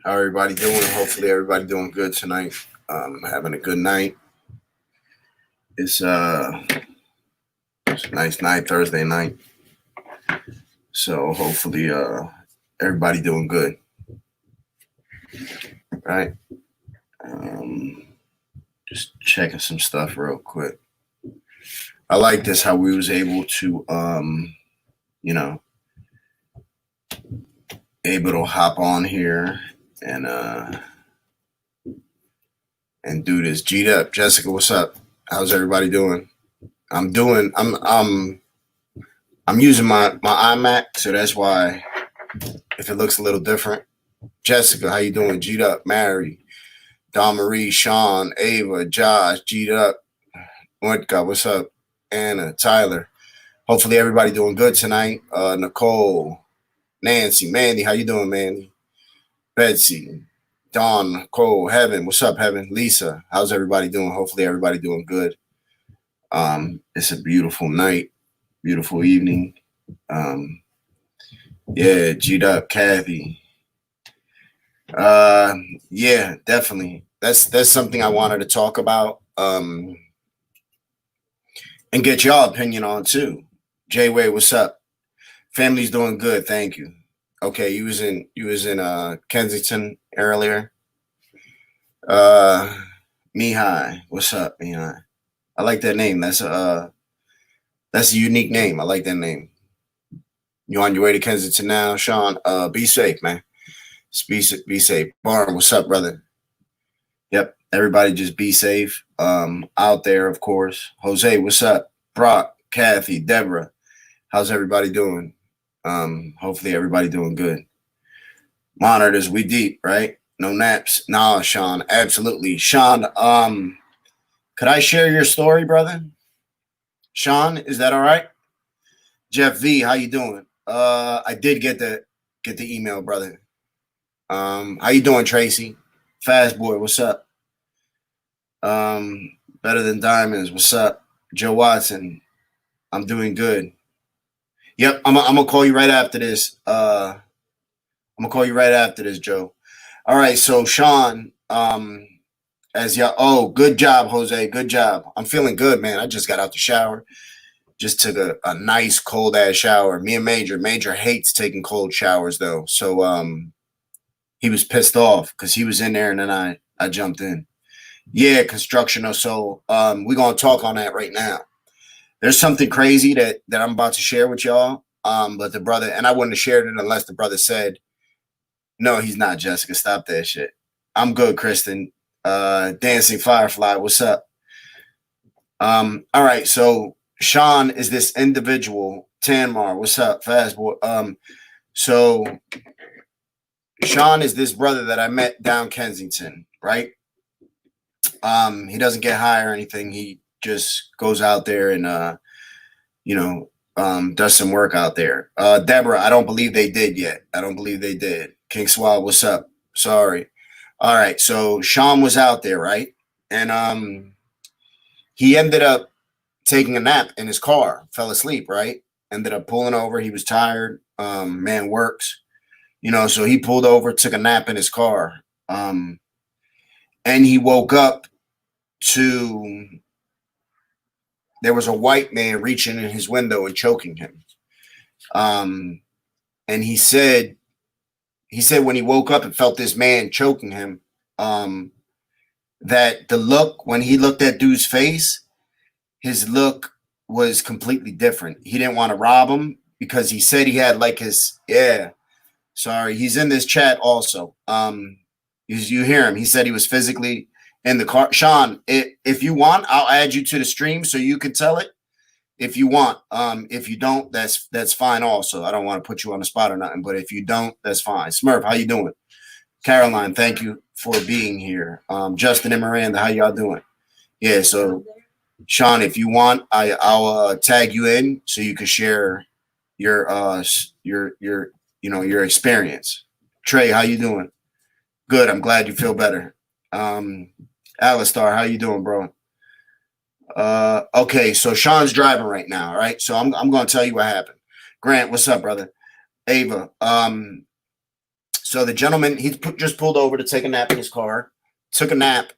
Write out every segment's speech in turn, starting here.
How everybody doing? Hopefully everybody doing good tonight. Having a good night. It's it's a nice night, Thursday night. So hopefully everybody doing good. Right? Um, just checking some stuff real quick. I like this how we was able to you know, able to hop on here and and do this. G'd up. Jessica, what's up? How's everybody doing? I'm using my iMac, so that's why if it looks a little different. Jessica, how you doing? G'd up, Mary, Don Marie, Shawn, Ava, Josh, G'd up. Monica, what's up? Anna, Tyler. Hopefully everybody doing good tonight. Nicole, Nancy, Mandy, how you doing, Mandy? Betsy, Dawn, Nicole, Heaven, what's up, Heaven? Lisa, how's everybody doing? Hopefully everybody doing good. It's a beautiful night, beautiful evening. Yeah, G'd up, Kathy. Yeah, definitely. That's something I wanted to talk about. And get y'all opinion on too. Jay Way, what's up? Family's doing good, thank you. Okay, you was in Kensington earlier. Uh Mihai, what's up, Mihai? I like that name. That's a unique name. I like that name. You on your way to Kensington now, Shawn? Be safe, man. Be safe. Barn, what's up, brother? Yep. Everybody just be safe. Out there, of course. Jose, what's up? Brock, Kathy, Deborah. How's everybody doing? Hopefully everybody doing good. Monitors, we deep, right? No naps. Nah, Shawn. Absolutely. Shawn, could I share your story, brother? Shawn, is that all right? Jeff V, how you doing? I did get the email, brother. How you doing, Tracy? Fast boy, what's up? Better than diamonds, what's up? Joe Watson, I'm doing good. Yep, I'm gonna call you right after this. I'm gonna call you right after this, Joe. All right, so Shawn, as y'all, oh, good job, Jose, good job. I'm feeling good, man. I just got out the shower, just took a nice cold ass shower. Me and Major hates taking cold showers though, so he was pissed off because he was in there and then I jumped in. Yeah, construction or so. We're gonna talk on that right now. There's something crazy that I'm about to share with y'all. But the brother, and I wouldn't have shared it unless the brother said, no, he's not, Jessica. Stop that shit. I'm good, Kristen. Dancing Firefly, what's up? All right, so Shawn is this individual. Tanmar, what's up? Fast boy. So Shawn is this brother that I met down Kensington, right? He doesn't get high or anything. He just goes out there and does some work out there. Deborah, I don't believe they did yet. I don't believe they did. King Swab, what's up? Sorry. All right, so Shawn was out there, right? And he ended up taking a nap in his car, fell asleep, right? Ended up pulling over. He was tired. Man works, so he pulled over, took a nap in his car. And he woke up to there was a white man reaching in his window and choking him. And he said when he woke up and felt this man choking him, that the look when he looked at dude's face, his look was completely different. He didn't want to rob him because he said he had like his Sorry, he's in this chat also. You hear him? He said he was physically in the car. Shawn, if you want, I'll add you to the stream so you can tell it. If you want, if you don't, that's fine. Also, I don't want to put you on the spot or nothing, but if you don't, that's fine. Smurf, how you doing? Caroline, thank you for being here. Justin and Miranda, how y'all doing? Yeah, so Shawn, if you want, I'll tag you in so you can share your your experience. Trey, how you doing? Good. I'm glad you feel better. Alistar, how you doing, bro? Okay, so Shawn's driving right now, right? So I'm going to tell you what happened. Grant, what's up, brother? Ava. So So the gentleman, just pulled over to take a nap in his car, took a nap.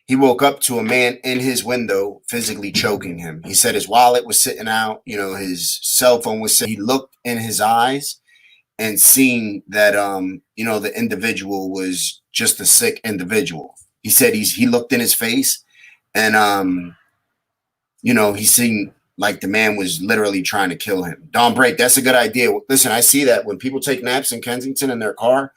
He woke up to a man in his window physically choking him. He said his wallet was sitting out, his cell phone was sitting. He looked in his eyes and seen that the individual was just a sick individual. He said he looked in his face and he seen like the man was literally trying to kill him. Dawn Break, that's a good idea. Listen, I see that when people take naps in Kensington in their car,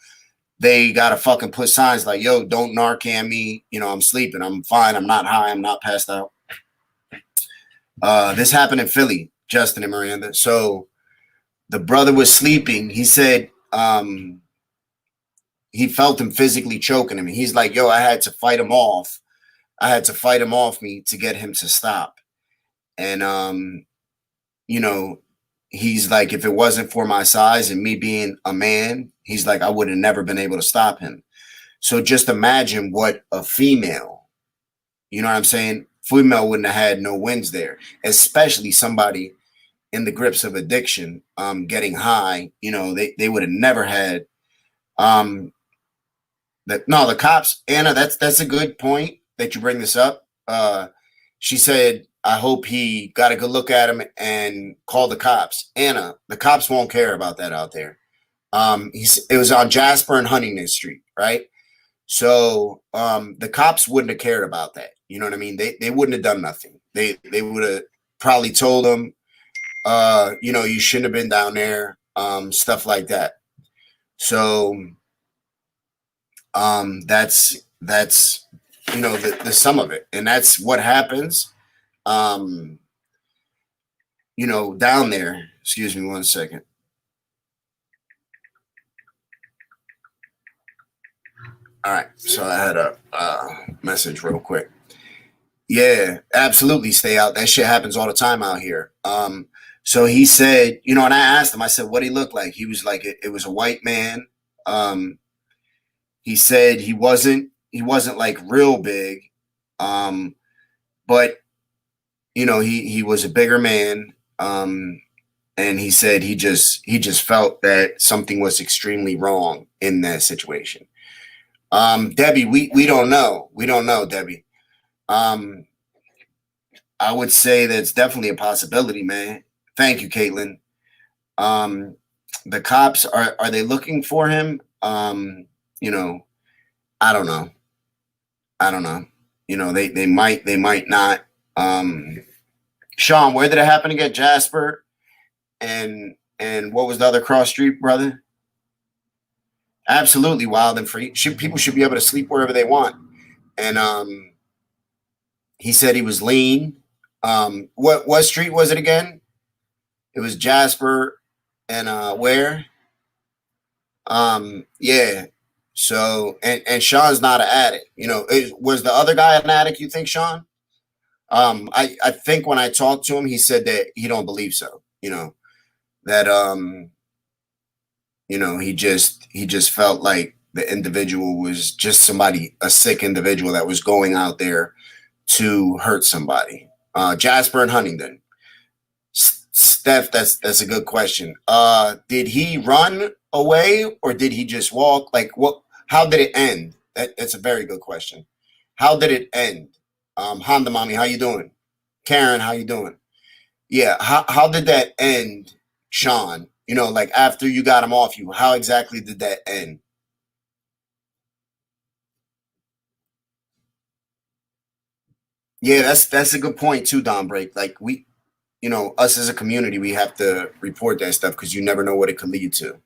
they gotta fucking put signs like, yo, don't Narcan me, I'm sleeping, I'm fine, I'm not high, I'm not passed out. This happened in Philly, Justin and Miranda. So the brother was sleeping. He said he felt him physically choking him. He's like, yo, I had to fight him off. I had to fight him off me to get him to stop. And he's like, if it wasn't for my size and me being a man, he's like, I would have never been able to stop him. So just imagine what a female, you know what I'm saying? Female wouldn't have had no wins there, especially somebody in the grips of addiction, getting high, they would have never had the cops. Anna, that's a good point that you bring this up. She said, I hope he got a good look at him and called the cops. Anna, the cops won't care about that out there. It was on Jasper and Huntington Street, right? So the cops wouldn't have cared about that. You know what I mean? They wouldn't have done nothing. They would have probably told him, you shouldn't have been down there, stuff like that. So that's the sum of it, and that's what happens. Down there. Excuse me 1 second. All right, so I had a message real quick. Yeah, absolutely, stay out. That shit happens all the time out here. So he said, and I asked him, I said, what he looked like? He was like, it was a white man. He said he wasn't like real big, but he was a bigger man. And he said he just felt that something was extremely wrong in that situation. Debbie, we don't know. We don't know, Debbie. I would say that's definitely a possibility, man. Thank you, Caitlin. The cops, are they looking for him? I don't know. I don't know. They might not. Shawn, where did it happen again? Jasper and what was the other cross street, brother? Absolutely wild and free. People should be able to sleep wherever they want. And he said he was lean. What street was it again? It was Jasper and where? Yeah. So and Shawn's not an addict. Was the other guy an addict, you think, Shawn? I think when I talked to him, he said that he don't believe so. That he just felt like the individual was just a sick individual that was going out there to hurt somebody. Jasper and Huntington. Steph, that's a good question. Did he run away or did he just walk? Like what? How did it end? That's a very good question. How did it end? Honda Mommy, how you doing? Karen, how you doing? Yeah, how did that end, Shawn? Like after you got him off you, how exactly did that end? Yeah, that's a good point too, Don Break. Like us as a community, we have to report that stuff because you never know what it could lead to.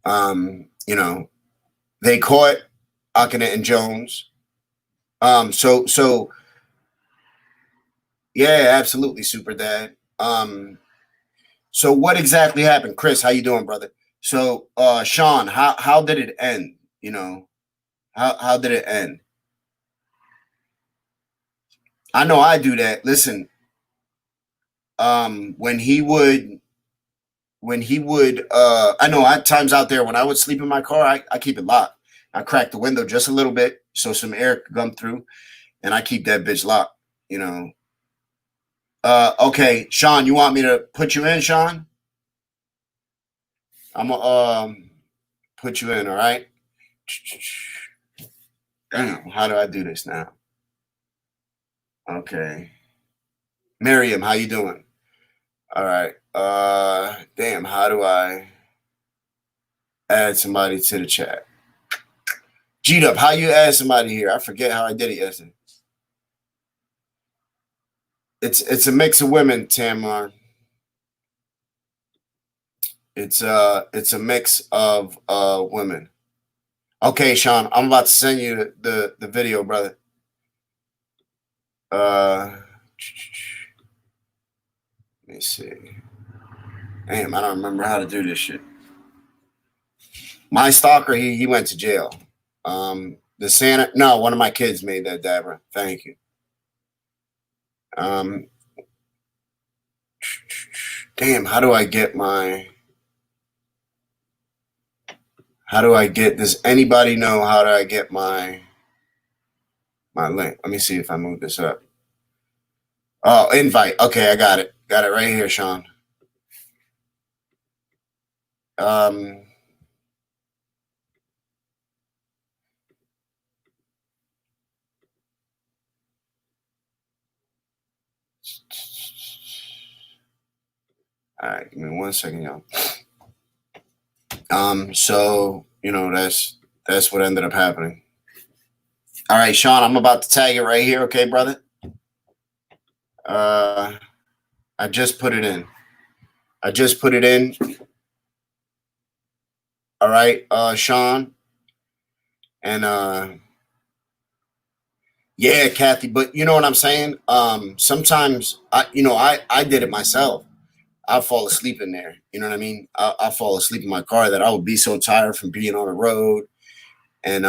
Um, you know, they caught Akina and Jones. So yeah, absolutely, Super Dad. So what exactly happened, Chris? How you doing, brother? So, Shawn, how did it end? How did it end? I know I do that. Listen, when he would, I know at times out there when I would sleep in my car, I keep it locked. I crack the window just a little bit so some air could come through, and I keep that bitch locked. Okay, Shawn, you want me to put you in, Shawn? I'm put you in, all right? Damn, how do I do this now? Okay. Miriam, how you doing? All right. Damn, how do I add somebody to the chat? G-Dub, how you add somebody here? I forget how I did it yesterday. It's a mix of women, Tamar. It's a mix of women. Okay, Shawn, I'm about to send you the video, brother. Let me see. Damn, I don't remember how to do this shit. My stalker, he went to jail. The Santa, no, one of my kids made that, Dabra. Thank you. Damn, how do I get does anybody know how do I get my link? Let me see if I move this up. Oh, invite. Okay, I got it. Got it right here, Shawn. All right, give me 1 second, y'all. So that's what ended up happening. All right, Shawn, I'm about to tag it right here, okay, brother? I just put it in. All right, Shawn. And yeah, Kathy, but you know what I'm saying? Sometimes I did it myself. I'll fall asleep in there. You know what I mean? I'll fall asleep in my car that I would be so tired from being on the road. And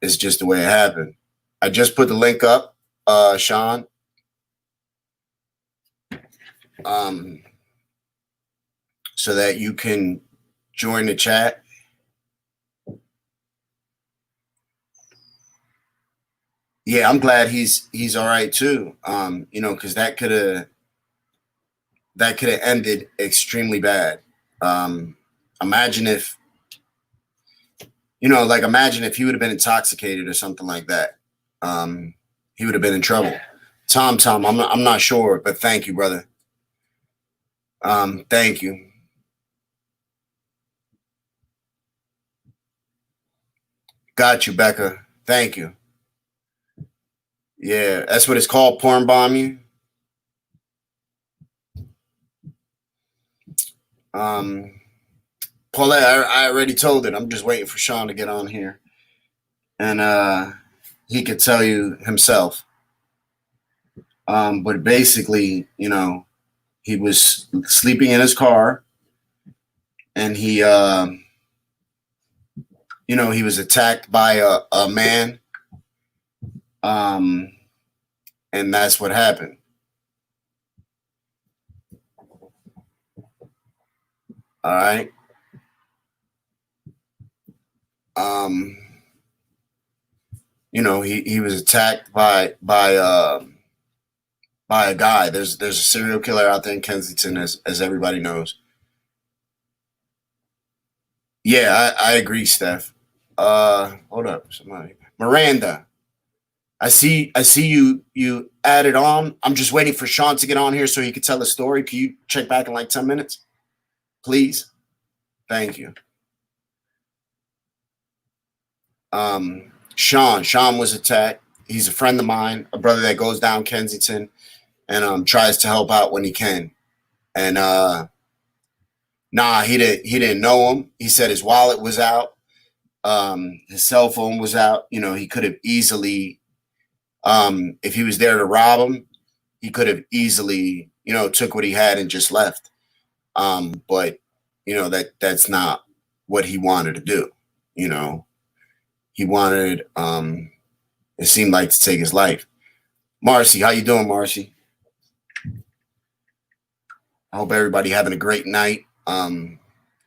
it's just the way it happened. I just put the link up, Shawn. So that you can join the chat. Yeah, I'm glad he's all right too. Because that could have ended extremely bad. Imagine if imagine if he would have been intoxicated or something like that. He would have been in trouble. Tom, I'm not sure, but thank you, brother. Thank you. Got you, Becca. Thank you. Yeah, that's what it's called, porn bomb you. Paulette, I already told it. I'm just waiting for Shawn to get on here. And he could tell you himself. But basically, he was sleeping in his car and he was attacked by a man. And that's what happened. All right. He was attacked by a guy. There's a serial killer out there in Kensington, as everybody knows. Yeah, I agree, Steph. Hold up, somebody. Miranda, I see you added on. I'm just waiting for Shawn to get on here so he could tell the story. Can you check back in like 10 minutes? Please? Thank you. Shawn was attacked. He's a friend of mine, a brother that goes down Kensington and tries to help out when he can. And he didn't know him. He said his wallet was out. His cell phone was out. He could have easily, if he was there to rob him, he could have easily, took what he had and just left. But that's not what he wanted to do. He wanted, it seemed like, to take his life. Marcy, how you doing, Marcy? I hope everybody having a great night. I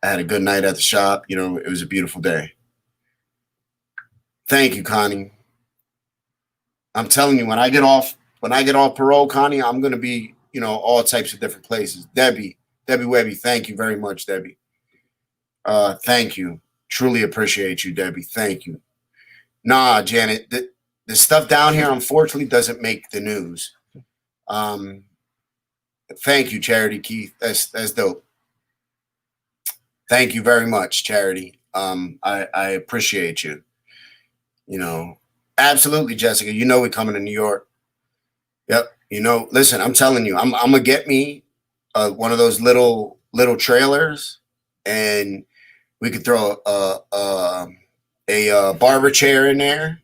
had a good night at the shop. It was a beautiful day. Thank you, Connie. I'm telling you, when I get off parole, Connie, I'm going to be, all types of different places. Debbie Webby, thank you very much, Debbie. Thank you. Truly appreciate you, Debbie. Thank you. Nah, Janet, the stuff down here unfortunately doesn't make the news. Um, Thank you, Charity Keith. That's dope. Thank you very much, Charity. I appreciate you. You know, absolutely, Jessica. You know we're coming to New York. Yep. You know, listen, I'm telling you, I'm gonna get me one of those little trailers, and we could throw a barber chair in there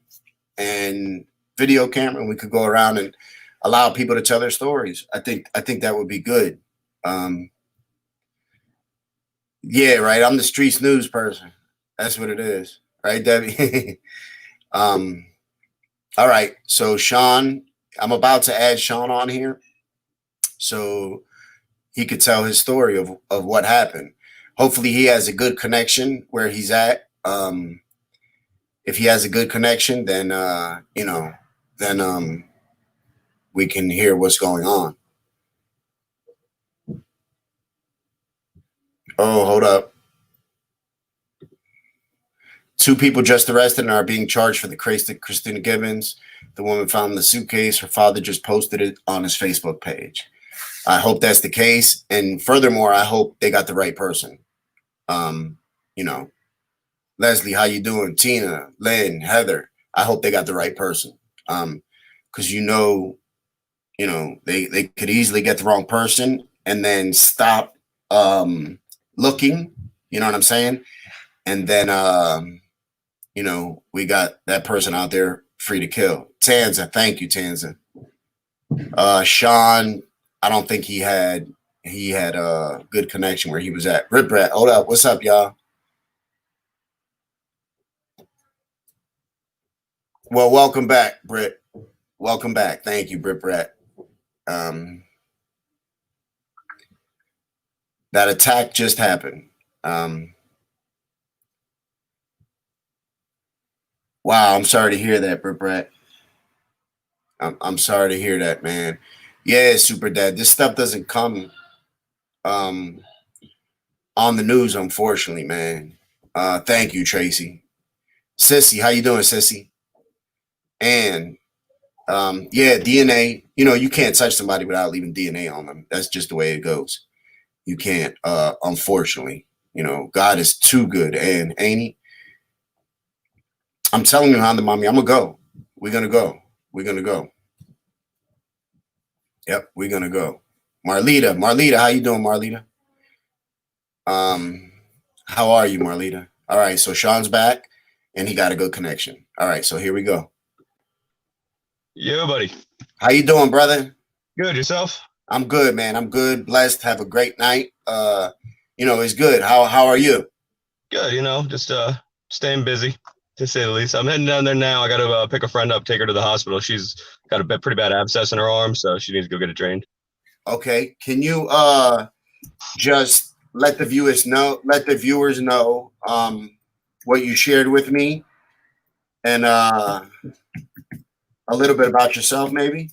and video camera, and we could go around and allow people to tell their stories. I think that would be good. Um, yeah, right. I'm the streets news person. That's what it is, right, Debbie? um, all right. So Shawn, I'm about to add Shawn on here, so he could tell his story of what happened. Hopefully, he has a good connection where he's at. If he has a good connection, then then we can hear what's going on. Oh, hold up. 2 people just arrested and are being charged for the case to Christina Gibbons. The woman found in the suitcase. Her father just posted it on his Facebook page. I hope that's the case. And furthermore, I hope they got the right person. You know, Leslie, how you doing? Tina, Lynn, Heather. I hope they got the right person. Because they could easily get the wrong person and then stop looking. You know what I'm saying? And then we got that person out there free to kill. Tanza, thank you, Tanza. Shawn, I don't think he had a good connection where he was at. Rip Rat, hold up. What's up, y'all? Well, welcome back, Britt. Welcome back. Thank you, Britt Rat. That attack just happened. Wow, I'm sorry to hear that, Britt Rat. I'm sorry to hear that, man. Yeah, Super Dad. This stuff doesn't come on the news, unfortunately, man. Thank you, Tracy. Sissy, how you doing, Sissy? And yeah, DNA. You can't touch somebody without leaving DNA on them. That's just the way it goes. You can't, unfortunately. God is too good, and ain't he? I'm telling you, Honda Mommy, I'm gonna go. We're gonna go. We're gonna go. Yep, we're gonna go. Marlita, how you doing, Marlita? How are you, Marlita? All right, so Shawn's back, and he got a good connection. All right, so here we go. Yo, buddy. How you doing, brother? Good. Yourself? I'm good, man. I'm good. Blessed. Have a great night. It's good. How are you? Good. Just staying busy, to say the least. I'm heading down there now. I got to pick a friend up, take her to the hospital. She's got a pretty bad abscess in her arm, so she needs to go get it drained. Okay. Can you just let the viewers know what you shared with me, and a little bit about yourself, maybe?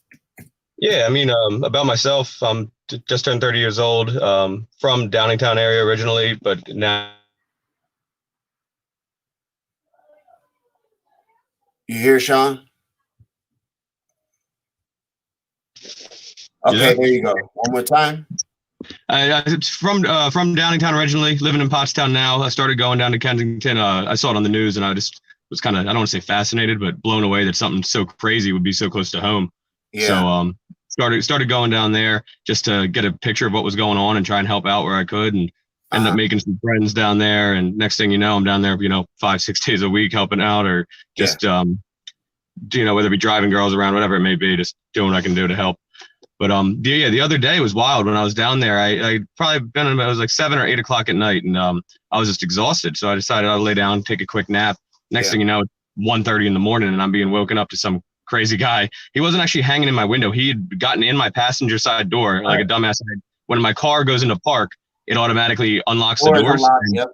Yeah, about myself, I'm just turned 30 years old, from Downingtown area originally, but now. You hear, Shawn? Okay, there you go. One more time. It's from Downingtown originally, living in Pottstown now. I started going down to Kensington. I saw it on the news, and I just was kind of, I don't want to say fascinated, but blown away that something so crazy would be so close to home. Yeah. So started going down there just to get a picture of what was going on and try and help out where I could, and ended up making some friends down there. And next thing you know, I'm down there, 5-6 days a week helping out, or just whether it be driving girls around, whatever it may be, just doing what I can do to help. But the other day was wild. When I was down there, I probably it was like 7 or 8 o'clock at night, and I was just exhausted. So I decided I'd lay down, take a quick nap. Next thing you know, it's 1:30 in the morning, and I'm being woken up to some crazy guy. He wasn't actually hanging in my window. He had gotten in my passenger side door like a dumbass. When my car goes into park, it automatically unlocks the doors. Yep.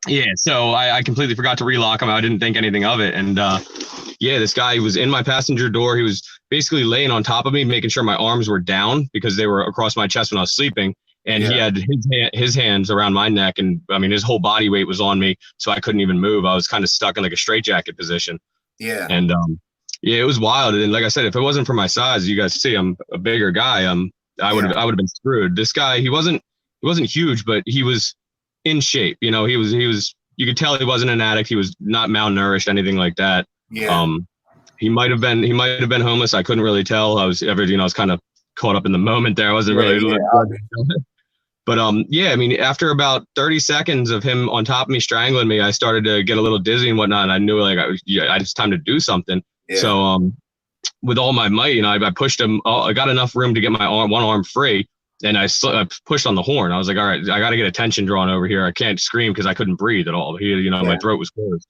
Yeah, so I completely forgot to relock them. I didn't think anything of it. And this guy was in my passenger door. He was basically laying on top of me, making sure my arms were down because they were across my chest when I was sleeping. and he had his hands around my neck, and I mean his whole body weight was on me, so I couldn't even move. I was kind of stuck in like a straitjacket position. Yeah. And yeah, it was wild. And like I said, if it wasn't for my size, you guys see I'm a bigger guy. I would have been screwed. This guy, he wasn't huge, but he was in shape. You know, he was you could tell he wasn't an addict. He was not malnourished, anything like that. Yeah. He might have been homeless. I couldn't really tell. I was kind of caught up in the moment there. I wasn't really but yeah, I mean, after about 30 seconds of him on top of me strangling me, I started to get a little dizzy and whatnot. And I knew like it's time to do something. Yeah. So with all my might, you know, I pushed him. I got enough room to get my one arm free, and I pushed on the horn. I was like, all right, I got to get attention drawn over here. I can't scream because I couldn't breathe at all. My throat was closed.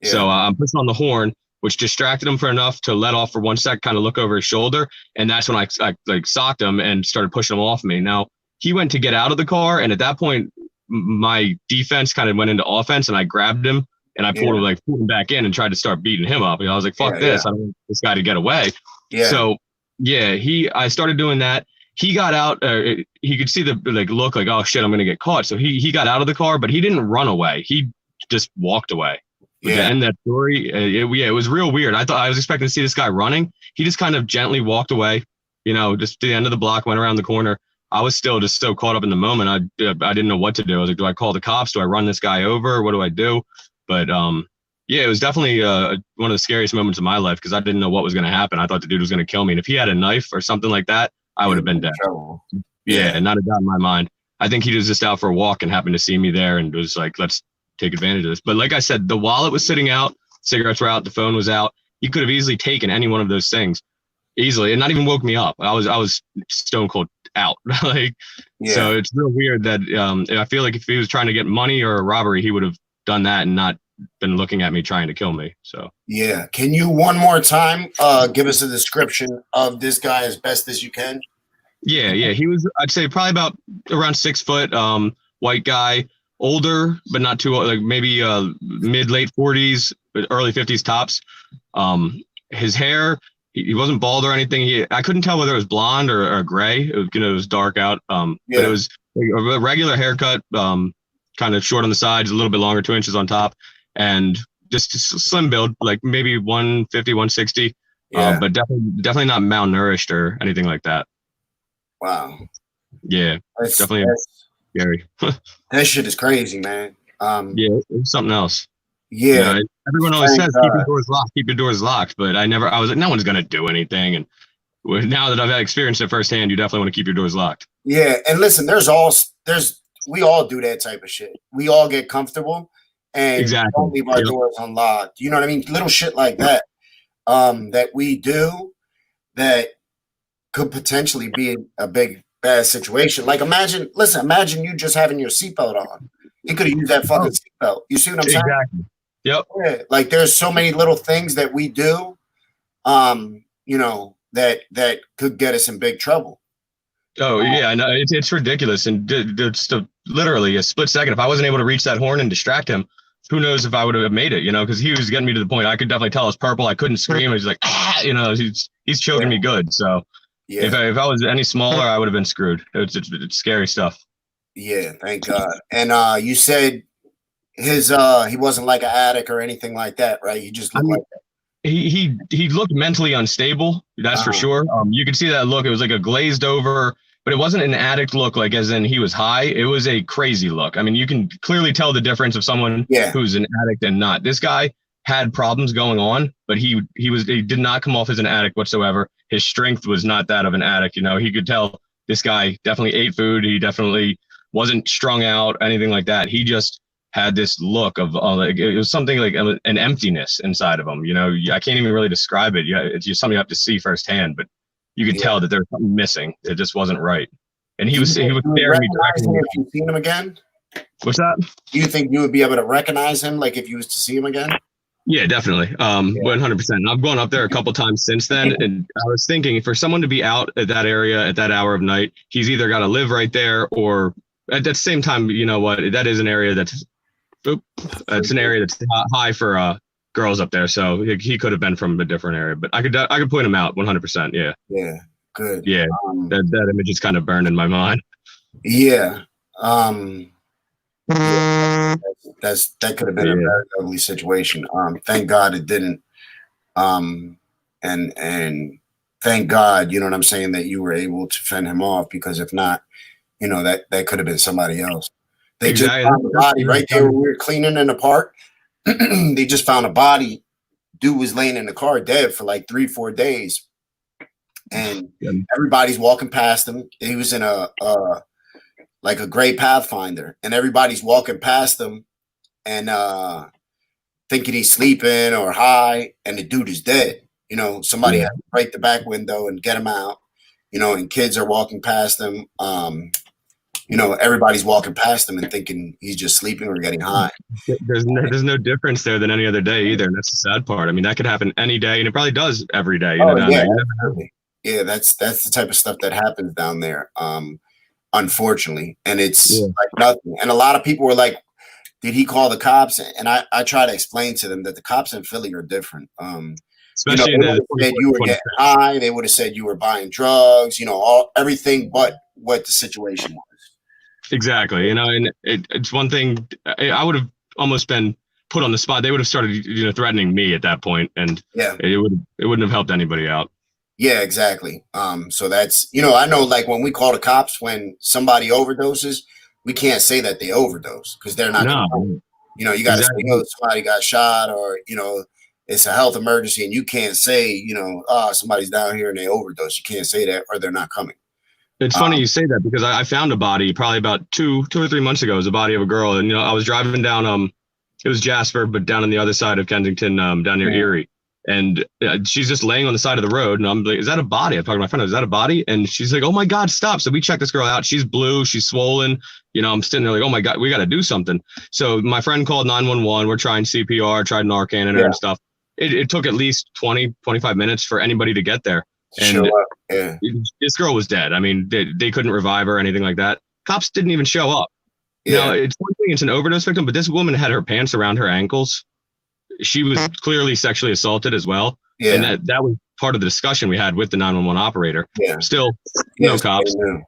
Yeah. So I'm pushing on the horn, which distracted him for enough to let off for 1 sec, kind of look over his shoulder. And that's when I like socked him and started pushing him off me. Now he went to get out of the car. And at that point, my defense kind of went into offense, and I grabbed him and I pulled him back in and tried to start beating him up. You know, I was like, fuck this. I don't want this guy to get away. Yeah. So yeah, I started doing that. He got out. He could see the look like, oh shit, I'm going to get caught. So he got out of the car, but he didn't run away. He just walked away. But to end that story, it was real weird. I was expecting to see this guy running. He just kind of gently walked away, you know, just to the end of the block, went around the corner. I was still just so caught up in the moment. I didn't know what to do. I was like, do I call the cops? Do I run this guy over? What do I do? But yeah, it was definitely one of the scariest moments of my life because I didn't know what was going to happen. I thought the dude was going to kill me. And if he had a knife or something like that, I would have been dead. Yeah, not a doubt in my mind. I think he was just out for a walk and happened to see me there and was like, let's take advantage of this. But like I said, the wallet was sitting out, cigarettes were out, the phone was out. He could have easily taken any one of those things easily and not even woke me up. I was stone cold out. So it's real weird that I feel like if he was trying to get money or a robbery, he would have done that and not been looking at me trying to kill me. So yeah, can you one more time give us a description of this guy as best as you can? Yeah, he was, I'd say probably about around 6 foot, white guy, older but not too old, like maybe mid late 40s, early 50s tops. His hair, he wasn't bald or anything. I couldn't tell whether it was blonde or gray. It was dark out. But it was a regular haircut, kind of short on the sides, a little bit longer, 2 inches on top, and just slim build, like maybe 150, 160. But definitely not malnourished or anything like that. Wow. Yeah, that's scary. That shit is crazy, man. Yeah, it's something else. Yeah. Everyone always says keep your doors locked, but I was like, no one's gonna do anything. And now that I've experienced it firsthand, you definitely want to keep your doors locked. Yeah, and listen, we all do that type of shit. We all get comfortable and don't leave our doors unlocked. You know what I mean? Little shit like that that we do that could potentially be a big bad situation. Like imagine you just having your seatbelt on. You could have used that fucking seatbelt. You see what I'm saying? Exactly. Yep. Yeah. Like there's so many little things that we do, you know, that could get us in big trouble. Oh yeah, I know it's ridiculous, and just literally a split second. If I wasn't able to reach that horn and distract him, who knows if I would have made it? You know, because he was getting me to the point I could definitely tell it's purple. I couldn't scream. He's like, you know, he's choking me good. So if I was any smaller, I would have been screwed. It's scary stuff. Yeah, thank God. And you said he wasn't like an addict or anything like that, right? He just looked like that. He looked mentally unstable, that's for sure. You could see that look. It was like a glazed over, but it wasn't an addict look, like as in he was high. It was a crazy look. I mean, you can clearly tell the difference of someone who's an addict and not. This guy had problems going on, but he did not come off as an addict whatsoever. His strength was not that of an addict. You know, he could tell this guy definitely ate food. He definitely wasn't strung out, anything like that. He just had this look of like it was something like an emptiness inside of him. You know, I can't even really describe it. Yeah, it's just something you have to see firsthand. But you could tell that there was something missing. It just wasn't right. And he was staring me directly. If you seen him again, what's that? Do you think you would be able to recognize him, like if you was to see him again? Yeah, definitely. 100%. I've gone up there a couple times since then, and I was thinking for someone to be out at that area at that hour of night, he's either got to live right there, or at the same time, you know what? That is an area that's high for girls up there. So he could have been from a different area, but I could point him out 100%. Yeah. Yeah. Good. Yeah. That image is kind of burned in my mind. Yeah. Um, yeah, that could have been a Yeah, very ugly situation. Thank God it didn't. Um, and thank God, you know what I'm saying, that you were able to fend him off, because if not, that could have been somebody else. They just exactly. found a body right there when we were cleaning in the park. They just found a body. Dude was laying in the car dead for like 3, 4 days, and everybody's walking past him. He was in a like a gray Pathfinder, and everybody's walking past him and thinking he's sleeping or high, and the dude is dead. Somebody Yeah. had to break the back window and get him out. And kids are walking past him. Everybody's walking past him and thinking he's just sleeping or getting high. There's no difference there than any other day either, and that's the sad part. I mean, that could happen any day, and it probably does every day. Oh Down yeah, there. absolutely. Yeah, that's the type of stuff that happens down there. Unfortunately, and it's Yeah. like nothing. And a lot of people were like, "Did he call the cops?" And I try to explain to them that the cops in Philly are different. Especially They in would the have said you were 20, getting high. They would have said you were buying drugs. Everything but what the situation was. exactly. And it's one thing. I would have almost been put on the spot. They would have started, threatening me at that point, and Yeah. it wouldn't have helped anybody out. Yeah, exactly. So that's, I know, like when we call the cops when somebody overdoses, we can't say that they overdose because they're not going No, to. You got to say, exactly. oh, somebody got shot, or it's a health emergency, and you can't say, somebody's down here and they overdose. You can't say that, or they're not coming. It's funny you say that because I found a body probably about 2 or 3 months ago. It was a body of a girl, and I was driving down it was Jasper, but down on the other side of Kensington, down near Erie. And she's just laying on the side of the road, and I'm like, "Is that a body?" I'm talking to my friend, "Is that a body?" And she's like, "Oh my God, stop!" So we check this girl out. She's blue, she's swollen. I'm sitting there like, "Oh my God, we got to do something." So my friend called 911. We're trying CPR, tried Narcan in her Yeah, and stuff. It took at least 20, 25 minutes for anybody to get there, to show and up. Yeah, this girl was dead. I mean, they couldn't revive her or anything like that. Cops didn't even show up. Now, yeah, it's one thing, it's an overdose victim, but this woman had her pants around her ankles. She was clearly sexually assaulted as well. And yeah, that was part of the discussion we had with the 911 operator. yeah. Still, no Yes, I cops. know.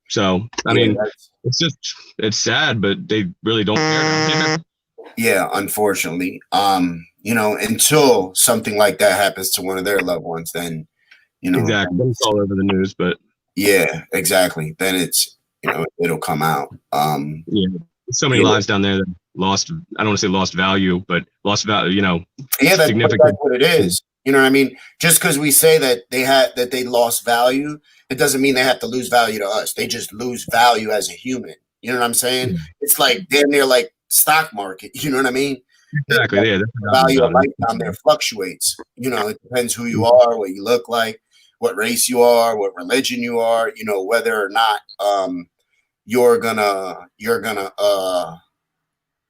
So, I Yeah, mean, it's sad, but they really don't care down there. yeah. Unfortunately, until something like that happens to one of their loved ones, then Exactly. It's all over the news, but yeah, exactly. Then it's it'll come out. yeah, so many Yeah, lives down there that lost. I don't want to say lost value, but lost value. yeah, that's Significant. what it is. You know what I mean? Just because we say that they lost value, it doesn't mean they have to lose value to us. They just lose value as a human. You know what I'm saying? It's like damn near like stock market. You know what I mean? Exactly. Yeah, that's The what I'm value of about. life down there fluctuates. It depends who you are, what you look like, what race you are, what religion you are. Whether or not you're gonna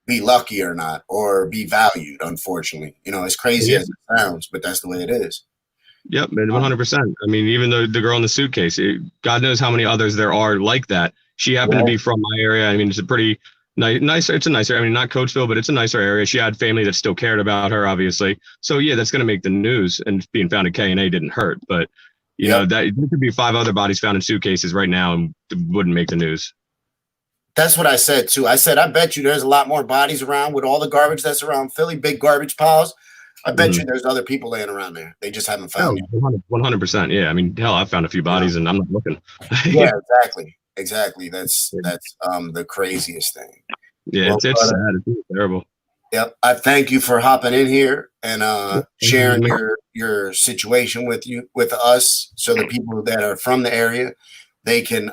be lucky or not, or be valued. Unfortunately, as crazy Yeah. as it sounds, but that's the way it is. Yep, man, 100%. I mean, even though the girl in the suitcase, God knows how many others there are like that. She happened to Yeah. be from my area. I mean, it's a pretty nice. It's a nicer. I mean, not Coatesville, but it's a nicer area. She had family that still cared about her, obviously. So yeah, that's going to make the news. And being found at K&A didn't hurt, but Yep. that there could be 5 other bodies found in suitcases right now and wouldn't make the news. That's what I said too. I said, I bet you there's a lot more bodies around with all the garbage that's around Philly, big garbage piles. I bet you there's other people laying around there. They just haven't found Oh, it. 100%. Yeah, I mean, hell, I found a few bodies and I'm not looking. Yeah, exactly. Exactly. That's the craziest thing. Yeah, Well, it's sad. It's terrible. yep. I thank you for hopping in here and sharing Mhm. your situation with us, so the people that are from the area, they can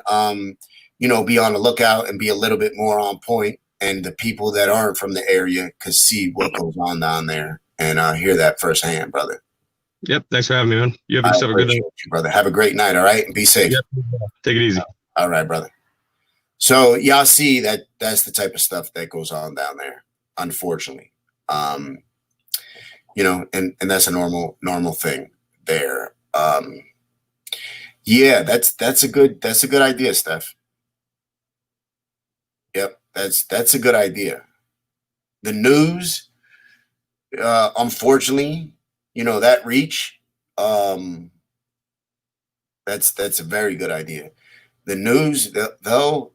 be on the lookout and be a little bit more on point, and the people that aren't from the area can see what goes on down there and hear that firsthand, brother. Yep. Thanks for having me, man. You have I yourself a good night. appreciate you, brother. Have a great night, all right? And be safe. Yep. Take it easy. All right, brother. So y'all see that's the type of stuff that goes on down there, unfortunately. Um, and that's a normal thing there. Yeah, that's a good idea, Steph. Yep, that's a good idea. The news, unfortunately, that reach, that's a very good idea. the news, they'll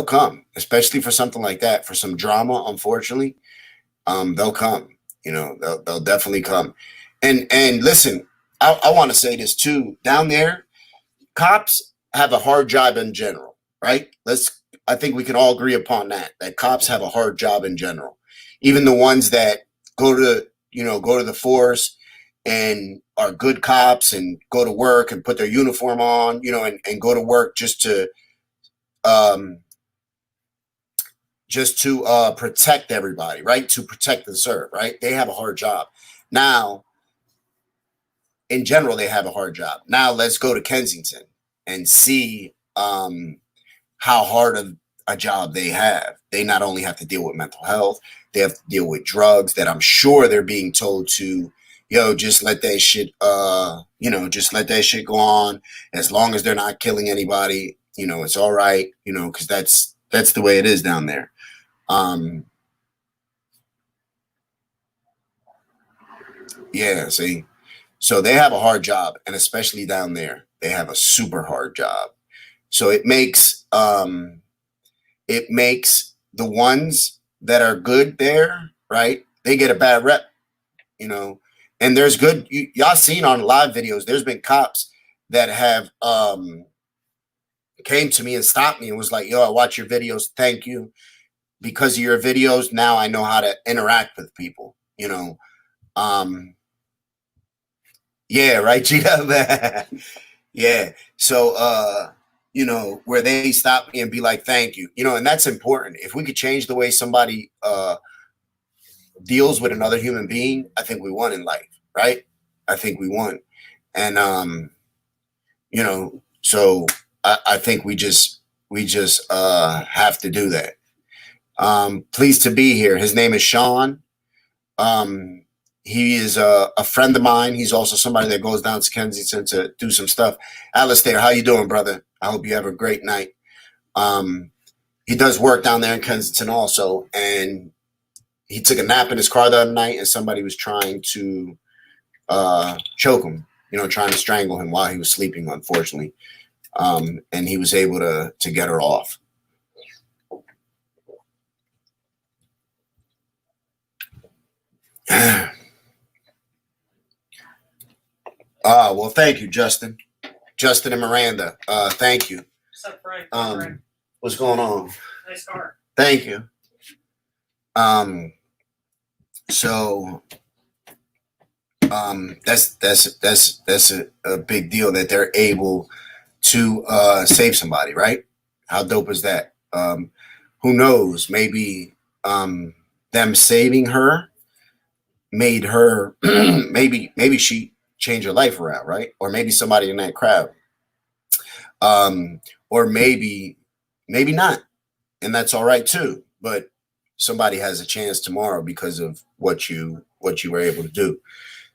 come, especially for something like that, for some drama. Unfortunately, they'll come. You know, they'll definitely come. And listen, I want to say this too. Down there, cops have a hard job in general, right? I think we can all agree upon that cops have a hard job in general. Even the ones that go to the force and are good cops and go to work and put their uniform on, and go to work um, just to protect everybody, right? To protect and serve, right? They have a hard job. Now, in general, they have a hard job. Now, let's go to Kensington and see how hard of a job they have. They not only have to deal with mental health, they have to deal with drugs that I'm sure they're being told to, just let that shit, just let that shit go on. As long as they're not killing anybody, it's all right, because that's the way it is down there. Yeah, see, so they have a hard job, and especially down there, they have a super hard job. So it makes the ones that are good there, right? They get a bad rep, and there's good. Y'all seen on live videos, there's been cops that have came to me and stopped me and was like, yo, I watch your videos. Thank you. Because of your videos, now I know how to interact with people, yeah, right, Gina? Yeah. So where they stop me and be like, thank you, and that's important. If we could change the way somebody deals with another human being, I think we won in life, right? I think we won. And so I think we just have to do that. Pleased to be here. His name is Shawn. He is a friend of mine. He's also somebody that goes down to Kensington to do some stuff. Alistair, how you doing, brother? I hope you have a great night. He does work down there in Kensington also, and he took a nap in his car the other night, and somebody was trying to choke him, trying to strangle him while he was sleeping, unfortunately. And he was able to get her off. Well, thank you, Justin and Miranda. Thank you. What's up, Frank? What's going on? Nice car. Thank you. So that's a big deal that they're able to save somebody, right? How dope is that? Who knows? Maybe them saving her made her maybe she changed her life around, right? Or maybe somebody in that crowd, or maybe not, and that's all right too. But somebody has a chance tomorrow because of what you were able to do.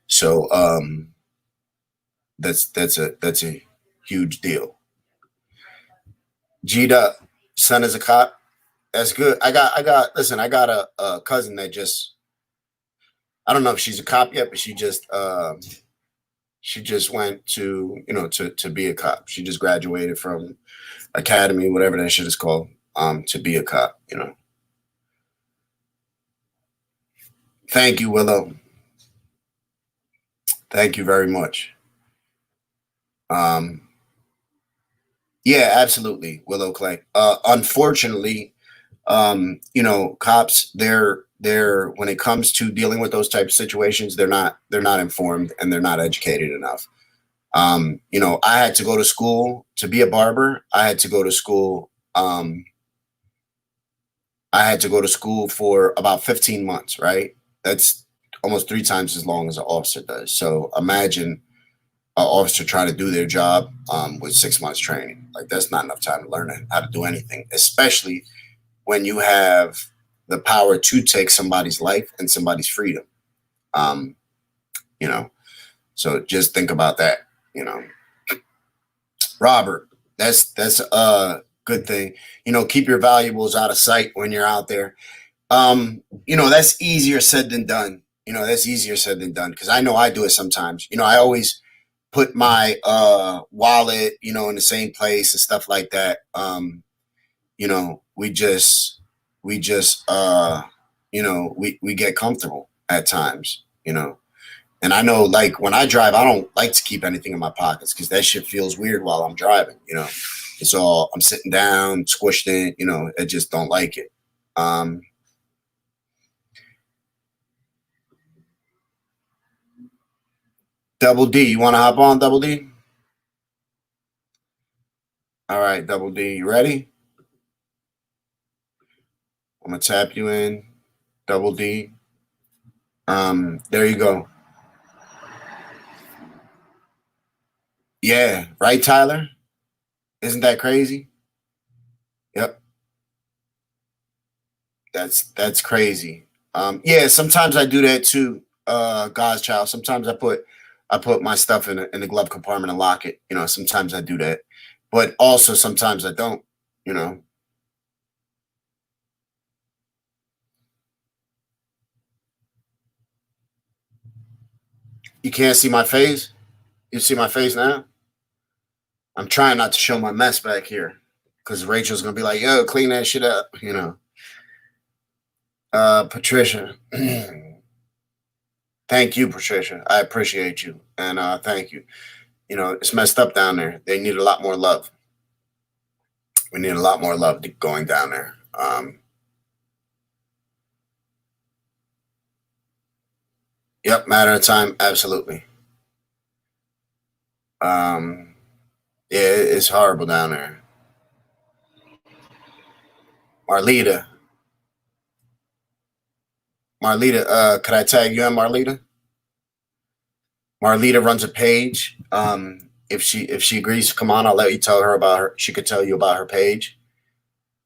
So that's a huge deal. G'd son is a cop. That's good. I got listen, I got a cousin that just, I don't know if she's a cop yet, but she just went to, to be a cop. She just graduated from academy, whatever that shit is called, to be a cop, Thank you, Willow. Thank you very much. Yeah, absolutely, Willow Clay. Unfortunately, cops, they're when it comes to dealing with those types of situations, they're not informed and they're not educated enough. I had to go to school to be a barber. I had to go to school. For about 15 months, right? That's almost 3 times as long as an officer does. So imagine an officer trying to do their job with 6 months training. Like, that's not enough time to learn how to do anything, especially when you have the power to take somebody's life and somebody's freedom. So just think about that, Robert, that's a good thing. Keep your valuables out of sight when you're out there. That's easier said than done. Because I know I do it sometimes. I always put my wallet, you know, in the same place and stuff like that. You know, we just you know, we get comfortable at times, you know. And I know, like, when I drive, I don't like to keep anything in my pockets because that shit feels weird while I'm driving, you know. It's all, I'm sitting down, squished in, you know, I just don't like it. Double D, you want to hop on, Double D? All right, Double D, you ready? I'm going to tap you in, Double D. There you go. Yeah, right, Tyler? Isn't that crazy? Yep. That's crazy. Yeah, sometimes I do that too, God's child. Sometimes I put my stuff in the glove compartment and lock it. You know, sometimes I do that. But also sometimes I don't, you know. You can't see my face? You see my face now? I'm trying not to show my mess back here. Because Rachel's gonna be like, yo, clean that shit up, you know. Patricia. Thank you, Patricia. I appreciate you. And thank you. You know, it's messed up down there. They need a lot more love. We need a lot more love going down there. Yep, matter of time, absolutely. Yeah, it's horrible down there. Marlita, could I tag you on Marlita? Marlita runs a page. If she agrees to come on, I'll let you tell her about her. She could tell you about her page.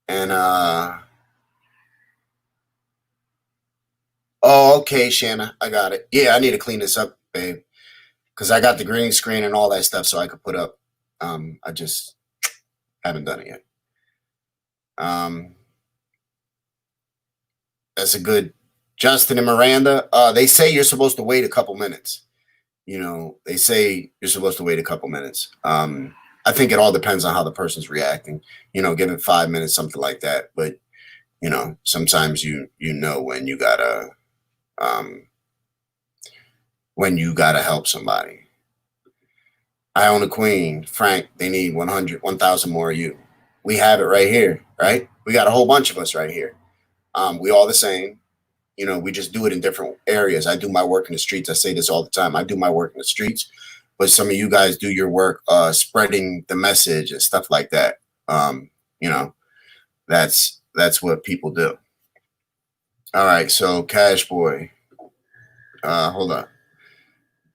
And oh, okay, Shanna, I got it. Yeah, I need to clean this up, babe, because I got the green screen and all that stuff, so I could put up. I just haven't done it yet. That's a good. Justin and Miranda. They say you're supposed to wait a couple minutes. You know, they say you're supposed to wait a couple minutes. I think it all depends on how the person's reacting. You know, give it 5 minutes, something like that. But you know, sometimes you know when you gotta help somebody. I own a queen, Frank. They need 100, 1,000 more of you. We have it right here, right? We got a whole bunch of us right here. We all the same. You know, we just do it in different areas. I do my work in the streets. I say this all the time. I do my work in the streets, but some of you guys do your work spreading the message and stuff like that. You know, that's what people do. All right, so Cash Boy. Hold up.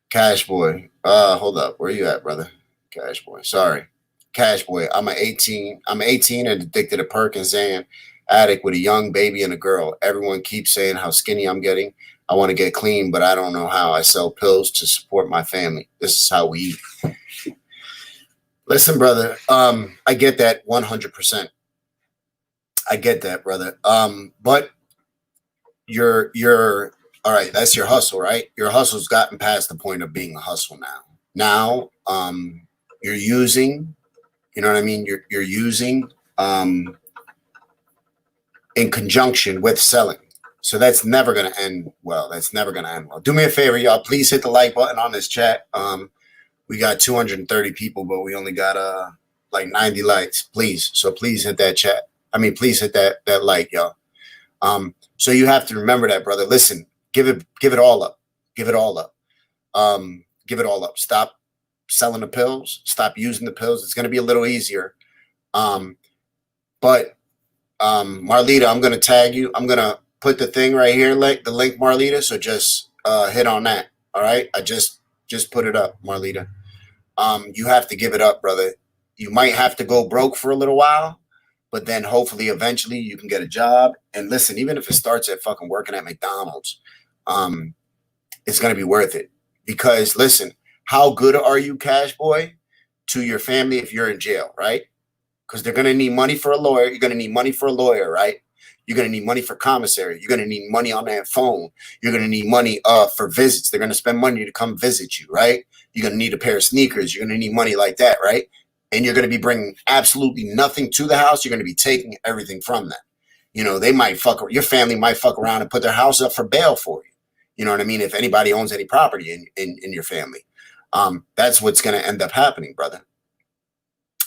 Cash Boy. Hold up. Where you at, brother? Cash Boy. Sorry. Cash Boy. I'm 18 and addicted to Perk and Xan. Addict with a young baby and a girl. Everyone keeps saying how skinny I'm getting. I want to get clean, but I don't know how. I sell pills to support my family. This is how we eat. Listen, brother, I get that 100%. I get that, brother. But you're all right. That's your hustle, right? Your hustle's gotten past the point of being a hustle now. Now, you're using, you know what I mean? You're using, in conjunction with selling. So that's never going to end well. That's never going to end well. Do me a favor, y'all. Please hit the like button on this chat. We got 230 people, but we only got like 90 likes. Please. So please hit that chat. I mean, please hit that like, y'all. So you have to remember that, brother. Listen, give it all up. Give it all up. Give it all up. Stop selling the pills. Stop using the pills. It's going to be a little easier. But Marlita, I'm going to tag you. I'm going to put the thing right here, like the link, Marlita. So just hit on that. All right. I just put it up, Marlita. You have to give it up, brother. You might have to go broke for a little while, but then hopefully eventually you can get a job. And listen, even if it starts at fucking working at McDonald's, it's going to be worth it. Because listen, how good are you, Cash Boy, to your family if you're in jail, right? Because they're going to need money for a lawyer. You're going to need money for a lawyer, right? You're going to need money for commissary. You're going to need money on that phone. You're going to need money for visits. They're going to spend money to come visit you, right? You're going to need a pair of sneakers. You're going to need money like that, right? And you're going to be bringing absolutely nothing to the house. You're going to be taking everything from them. You know, they might your family might fuck around and put their house up for bail for you. You know what I mean? If anybody owns any property in your family, that's what's going to end up happening, brother.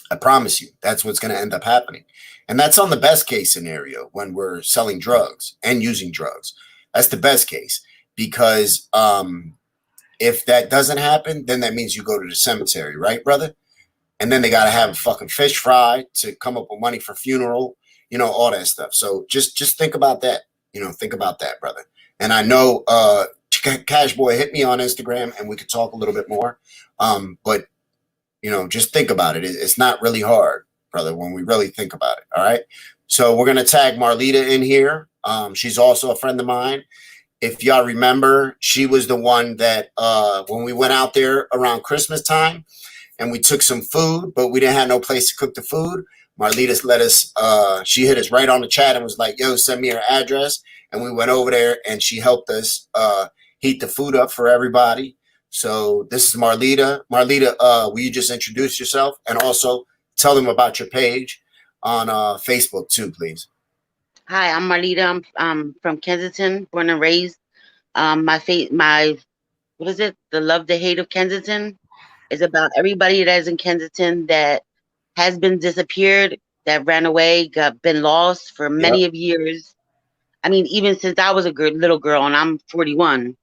I promise you, that's what's going to end up happening. And that's on the best case scenario when we're selling drugs and using drugs. That's the best case, because if that doesn't happen, then that means you go to the cemetery, right, brother? And then they got to have a fucking fish fry to come up with money for funeral, you know, all that stuff. So just think about that. You know, think about that, brother. And I know Cash Boy, hit me on Instagram and we could talk a little bit more. But, you know, just think about it. It's not really hard, brother, when we really think about it. All right. So we're going to tag Marlita in here. She's also a friend of mine. If y'all remember, she was the one that when we went out there around Christmas time and we took some food, but we didn't have no place to cook the food. Marlita let us, she hit us right on the chat and was like, yo, send me her address. And we went over there and she helped us heat the food up for everybody. So this is Marlita. Marlita, will you just introduce yourself and also tell them about your page on Facebook too, please? Hi, I'm Marlita. I'm from Kensington, born and raised. My what is it? The Love, the Hate of Kensington is about everybody that is in Kensington that has been disappeared, that ran away, been lost for many of years. I mean, even since I was a little girl, and I'm 41.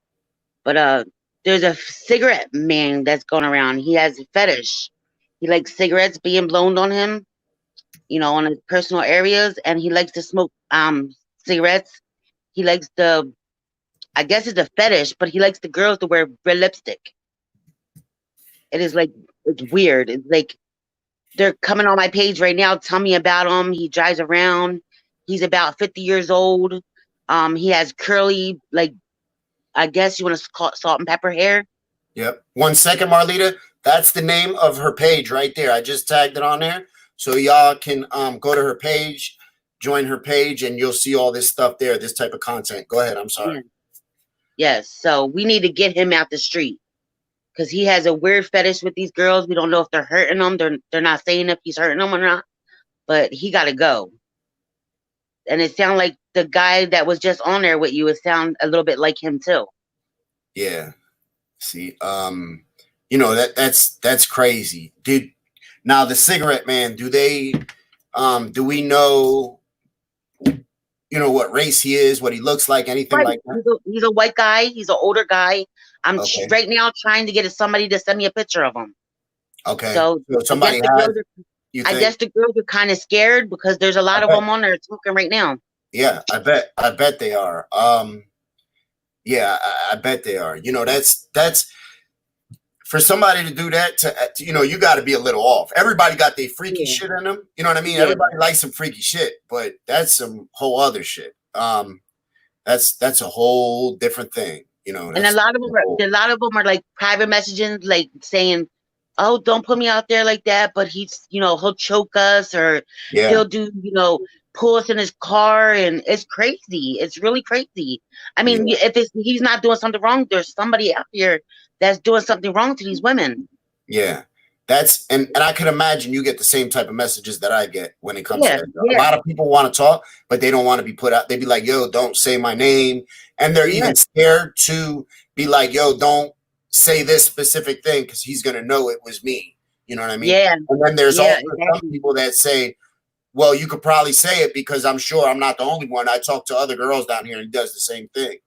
But there's a cigarette man that's going around. He has a fetish. He likes cigarettes being blown on him, you know, on his personal areas, and he likes to smoke cigarettes. He likes I guess it's a fetish, but he likes the girls to wear red lipstick. It is like, it's weird. It's like, they're coming on my page right now. Tell me about him. He drives around. He's about 50 years old. He has curly, like, I guess you want to call it salt and pepper hair. Yep. 1 second, Marlita. That's the name of her page right there. I just tagged it on there. So y'all can go to her page, join her page, and you'll see all this stuff there, this type of content. Go ahead. I'm sorry. Yeah. Yes. So we need to get him out the street because he has a weird fetish with these girls. We don't know if they're hurting him. They're not saying if he's hurting them or not, but he got to go. And it sounds like the guy that was just on there with you, it sounds a little bit like him too. Yeah. See, you know, that's crazy. Dude, now the cigarette man, do we know, you know, what race he is, what he looks like, anything Right. like that? He's a white guy. He's an older guy. I'm Okay. right now trying to get somebody to send me a picture of him. Okay. So somebody I guess the girls are kind of scared because there's a lot of them on there talking right now. Yeah, I bet they are. Yeah, I bet they are. You know, that's for somebody to do that to you know, you got to be a little off. Everybody got their freaky shit in them. You know what I mean? Yeah. Everybody likes some freaky shit, but that's some whole other shit. That's a whole different thing. You know, And a lot of them are like private messaging, like saying, "Oh, don't put me out there like that." But he'll choke us, or he'll do, pull us in his car, and it's crazy. It's really crazy. I mean, if he's not doing something wrong, there's somebody out here that's doing something wrong to these women. Yeah. That's and I can imagine you get the same type of messages that I get when it comes to that. Yeah. A lot of people want to talk, but they don't want to be put out. They be like, yo, don't say my name. And they're even scared to be like, yo, don't say this specific thing because he's going to know it was me. You know what I mean? Yeah. And then there's also some people that say, well, you could probably say it because I'm sure I'm not the only one. I talk to other girls down here and he does the same thing.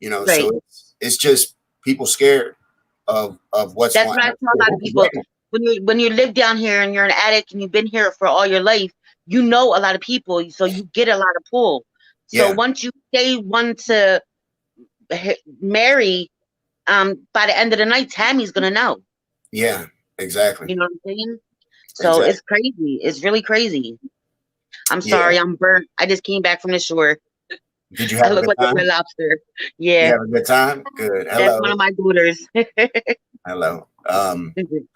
You know, so it's just people scared of what's That's going on. what I tell a lot of people. When you live down here and you're an addict and you've been here for all your life, you know a lot of people, so you get a lot of pull. So once you say one to marry, by the end of the night, Tammy's gonna know. Yeah, exactly. You know what I'm saying? So it's crazy. It's really crazy. I'm sorry, I'm burnt. I just came back from the shore. Did you have a good time? I look like a lobster. Yeah. You have a good time? Good. Hello. That's one of my daughters. Hello.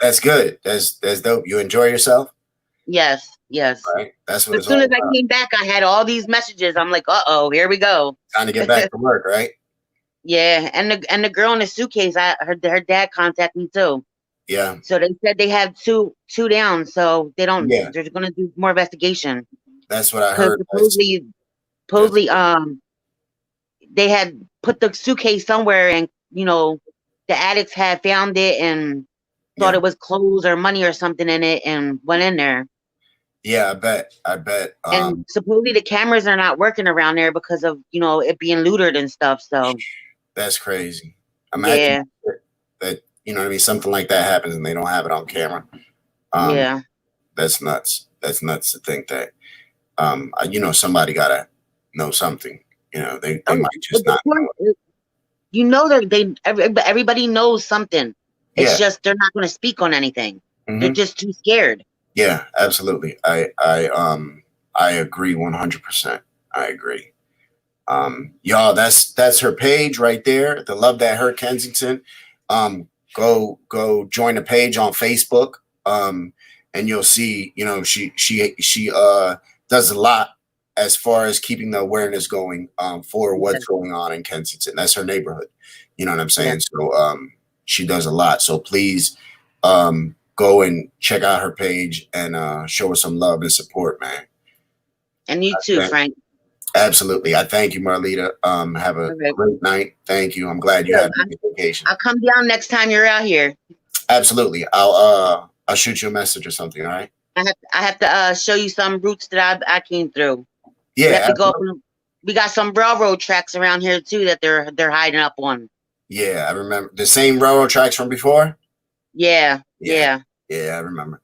That's good. That's dope. You enjoy yourself? Yes. Right. That's what as soon as I came back, I had all these messages. I'm like, here we go. Time to get back to work, right? Yeah. And the girl in the suitcase, her dad contacted me too. Yeah. So they said they have two down. So they don't. Yeah. They're going to do more investigation That's what I because heard. supposedly they had put the suitcase somewhere, and the addicts had found it and thought Yeah. it was clothes or money or something in it and went in there. Yeah, I bet. And supposedly the cameras are not working around there because of it being looted and stuff. So That's crazy. yeah, Imagine that, you know what I mean? Something like that happens and they don't have it on camera. yeah. That's nuts. That's nuts to think that, somebody gotta know something. They Oh, might just not know. that everybody knows something. It's Yeah. just they're not going to speak on anything. They're Hmm. just too scared. Yeah, absolutely. I agree 100%. I agree. Y'all, that's her page right there. The Love That Hurt Kensington. Go join the page on Facebook. And you'll see, she does a lot as far as keeping the awareness going for what's going on in Kensington. That's her neighborhood. You know what I'm saying? Yeah. So she does a lot. So please go and check out her page and show her some love and support, man. And you too, Frank. Absolutely. I thank you, Marlita. Have a great night. Thank you. I'm glad you had a good vacation. I'll come down next time you're out here. Absolutely. I'll shoot you a message or something. All right. I have to show you some routes that I came through. Yeah. We have to go. We got some railroad tracks around here too that they're hiding up on. Yeah, I remember the same railroad tracks from before. Yeah. Yeah, I remember.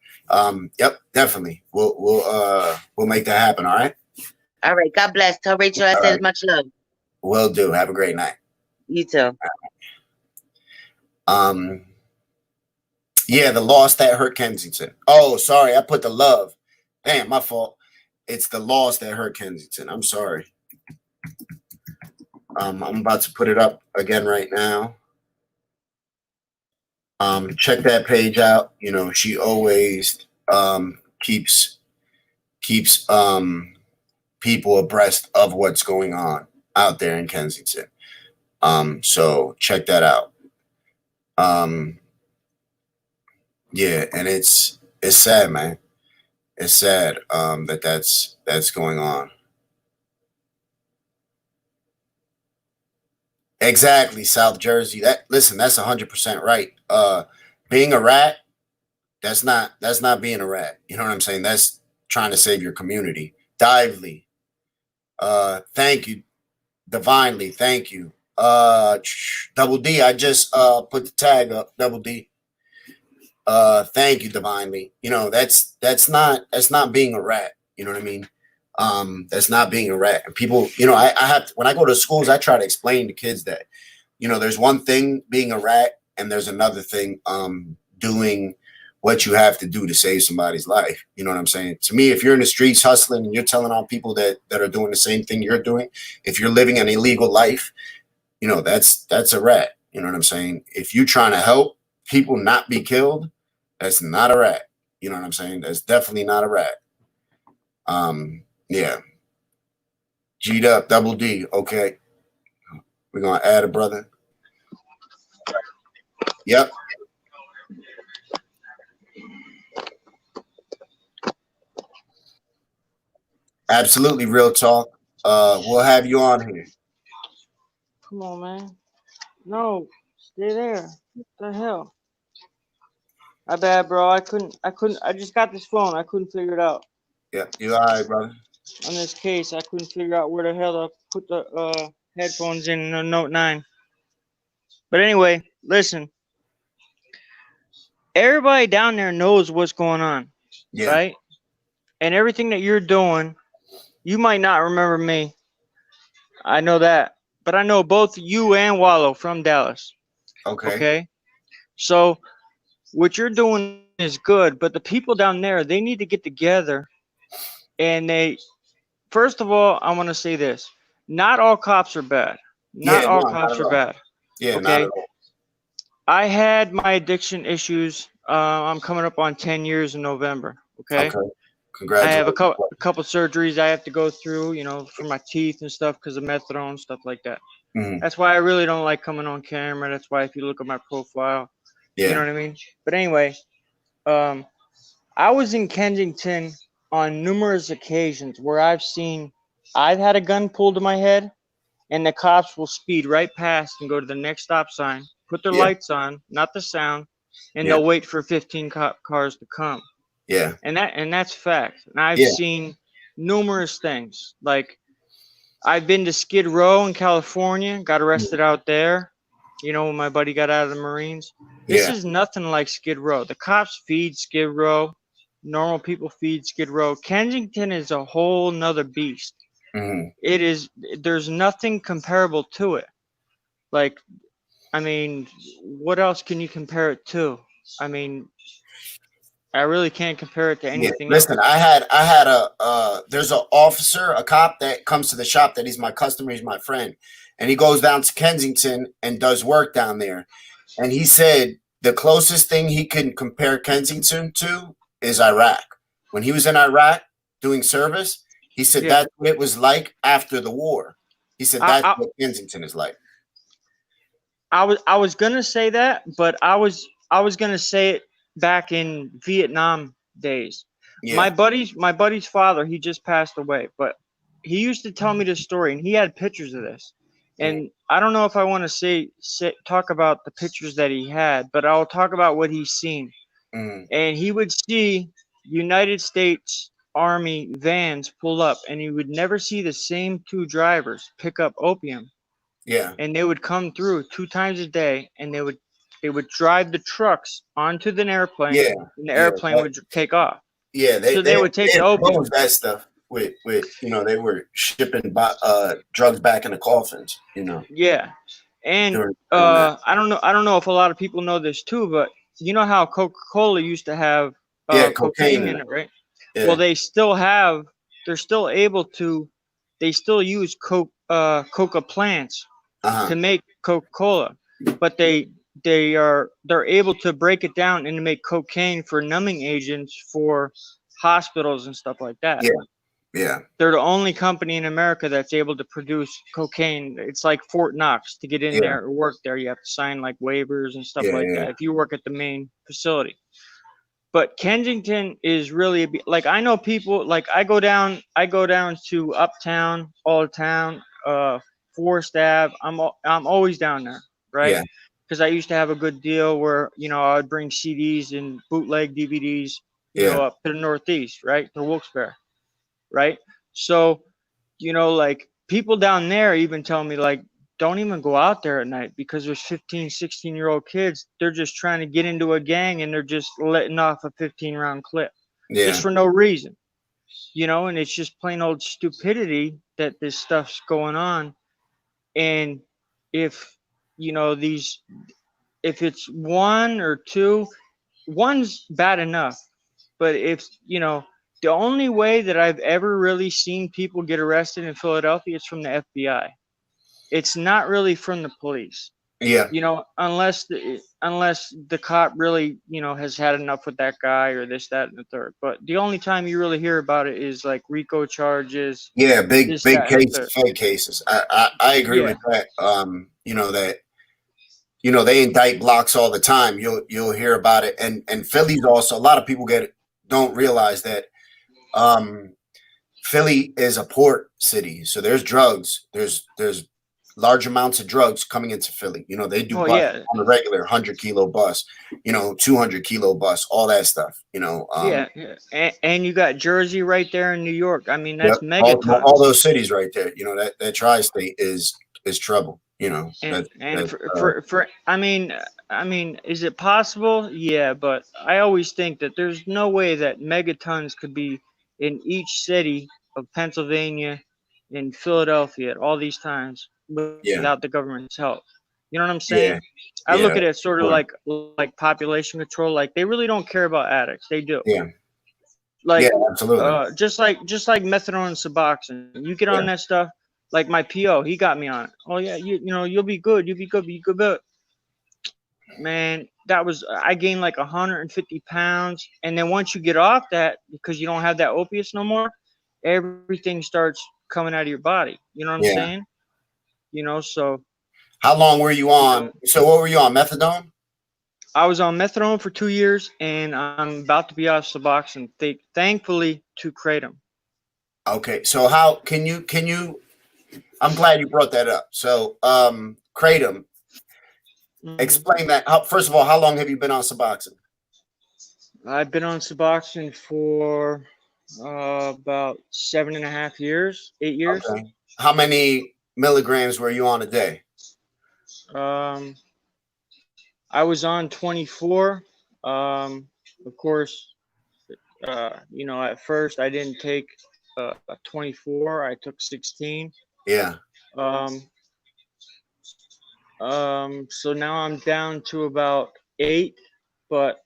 Yep, definitely. We'll make that happen. All right. All right. God bless. Tell Rachel I said much love. Will do. Have a great night. You too. Yeah, the loss that hurt Kensington. Oh, sorry, I put the love. Damn, my fault. It's the loss that hurt Kensington. I'm sorry. I'm about to put it up again right now. Check that page out. She always keeps people abreast of what's going on out there in Kensington. So check that out. Yeah, and it's sad, man. It's sad that's going on. Exactly, South Jersey. That's 100% right. Being a rat, that's not being a rat. You know what I'm saying? That's trying to save your community. Dively. Thank you. Divinely, thank you. Double D, I just put the tag up, Double D. Thank you, Divinely. That's not being a rat. You know what I mean? That's not being a rat. And people, I have to, when I go to schools, I try to explain to kids that, there's one thing being a rat and there's another thing doing what you have to do to save somebody's life. You know what I'm saying? To me, if you're in the streets hustling and you're telling on people that are doing the same thing you're doing, if you're living an illegal life, that's a rat. You know what I'm saying? If you're trying to help people not be killed, that's not a rat. You know what I'm saying? That's definitely not a rat. Yeah. G'd up, Double D. Okay. We're going to add a brother. Yep. Absolutely, real talk. We'll have you on here. Come on, man. No, stay there. What the hell? My bad, bro. I couldn't. I just got this phone. I couldn't figure it out. Yeah, you all right, brother? On this case, I couldn't figure out where the hell to put the headphones in the Note 9. But anyway, listen. Everybody down there knows what's going on, right? And everything that you're doing, you might not remember me. I know that. But I know both you and Wallow from Dallas. Okay? So what you're doing is good, but the people down there, they need to get together. And first of all, I want to say this. Not all cops are bad. Not all cops are bad. Yeah, okay? not at all. I had my addiction issues. I'm coming up on 10 years in November. Okay. Congratulations. I have a couple surgeries I have to go through, for my teeth and stuff because of methadone, stuff like that. Mm-hmm. That's why I really don't like coming on camera. That's why if you look at my profile, Yeah. You know what I mean? But anyway, I was in Kensington on numerous occasions where I've had a gun pulled to my head, and the cops will speed right past and go to the next stop sign, put their Yeah. lights on, not the sound, and Yeah. they'll wait for 15 cars to come. Yeah. And that's fact. And I've Yeah. seen numerous things. Like I've been to Skid Row in California, got arrested out there. You know, when my buddy got out of the Marines. This Yeah. is nothing like Skid Row. The cops feed Skid Row. Normal people feed Skid Row. Kensington is a whole nother beast. Mhm. It is. There's nothing comparable to it. Like, I mean, what else can you compare it to? I mean, I really can't compare it to Yeah. anything Listen, else. I had there's an officer, a cop that comes to the shop that he's my customer, he's my friend. And he goes down to Kensington and does work down there. And he said the closest thing he can compare Kensington to is Iraq. When he was in Iraq doing service, he said Yeah. that's what it was like after the war. He said that's what Kensington is like. I was gonna say that, but I was gonna say it back in Vietnam days. Yeah. My buddy's father, he just passed away, but he used to tell me this story, and he had pictures of this. And I don't know if I want to talk about the pictures that he had, but I'll talk about what he's seen. Mhm. And he would see United States Army vans pull up, and he would never see the same two drivers pick up opium. Yeah. And they would come through 2 times a day, and they would drive the trucks onto the airplane, Yeah. and the airplane would take off. Yeah, So they would take the opium. that stuff with they were shipping drugs back in the coffins, Yeah, and during that. I don't know if a lot of people know this too, but you know how Coca-Cola used to have cocaine in it, right? Yeah. Well, they're still able to, they still use coca plants Uh-huh. to make Coca-Cola, but they're able to break it down and to make cocaine for numbing agents for hospitals and stuff like that. Yeah. Yeah. They're the only company in America that's able to produce cocaine. It's like Fort Knox. To get in there or work there, you have to sign like waivers and stuff like that if you work at the main facility. But Kensington is really like, I know people, like I go down to Uptown, Old Town, Forest Ave. I'm always down there, right? Yeah. Because I used to have a good deal where I would bring CDs and bootleg DVDs, up to the Northeast, right, to Wilkes-Barre, right? So, like people down there even tell me like, don't even go out there at night because there's 15, 16-year-old kids. They're just trying to get into a gang and they're just letting off a 15-round clip just for no reason, and it's just plain old stupidity that this stuff's going on. And if, if it's one or two, one's bad enough. But if, the only way that I've ever really seen people get arrested in Philadelphia is from the FBI. It's not really from the police. Yeah. Unless the cop really, has had enough with that guy or this, that, and the third. But the only time you really hear about it is like RICO charges. Yeah, big cases, fake cases. I agree with that. They indict blocks all the time. You'll hear about it. And Philly's also, a lot of people don't realize that Philly is a port city. So there's drugs. There's large amounts of drugs coming into Philly. They do on a regular 100-kilo bus, 200-kilo bus, all that stuff. And you got Jersey right there in New York. I mean, that's megatons. All those cities right there. That tri-state is trouble. I mean, is it possible? Yeah, but I always think that there's no way that megatons could be in each city of Pennsylvania, in Philadelphia at all these times without the government's help. You know what I'm saying? I look at it sort of like population control. Like they really don't care about addicts. They do. Yeah. Like absolutely. Just like methadone and Suboxone. You get on that stuff. Like my PO, he got me on it. Oh yeah, you'll be good. You'll be good. But man, I gained like 150 pounds. And then once you get off that, because you don't have that opiates no more, everything starts coming out of your body. You know what I'm saying? So. How long were you on? So what were you on? Methadone? I was on methadone for 2 years, and I'm about to be off Suboxone, thankfully, to Kratom. Okay, so how can you? I'm glad you brought that up. So, Kratom, explain that. First of all, how long have you been on Suboxone? I've been on Suboxone for about 7.5 years, 8 years. Okay. How many milligrams were you on a day? I was on 24. Of course, at first I didn't take 24. I took 16. Yeah. So now I'm down to about 8, but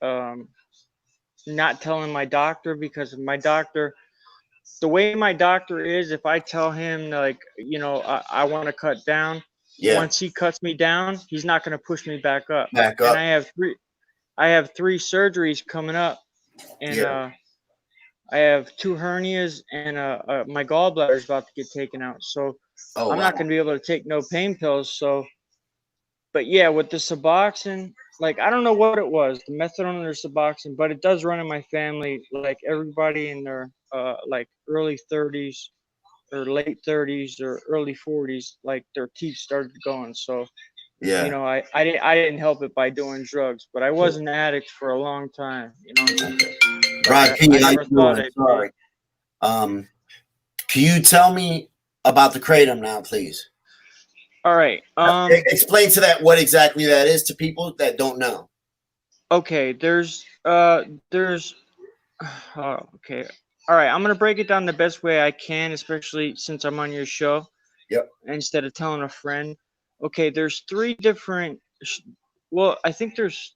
not telling my doctor, because my doctor, the way my doctor is, if I tell him, like, I want to cut down, once he cuts me down, he's not going to push me back up. And I have three surgeries coming up, and I have 2 hernias, and my gallbladder is about to get taken out. So I'm not going to be able to take no pain pills. So, but yeah, with the Suboxone, like, I don't know what it was, the methadone or Suboxone, but it does run in my family. Like, everybody in their like early 30s or late 30s or early 40s, like, their teeth started going. So, I didn't help it by doing drugs, but I was an addict for a long time. Rod, I never thought I'd sorry. Can you tell me about the Kratom now, please? All right. Explain to that what exactly that is to people that don't know. Okay. Okay. All right. I'm gonna break it down the best way I can, especially since I'm on your show. Yep. Instead of telling a friend. Okay. There's 3 different. Well, I think there's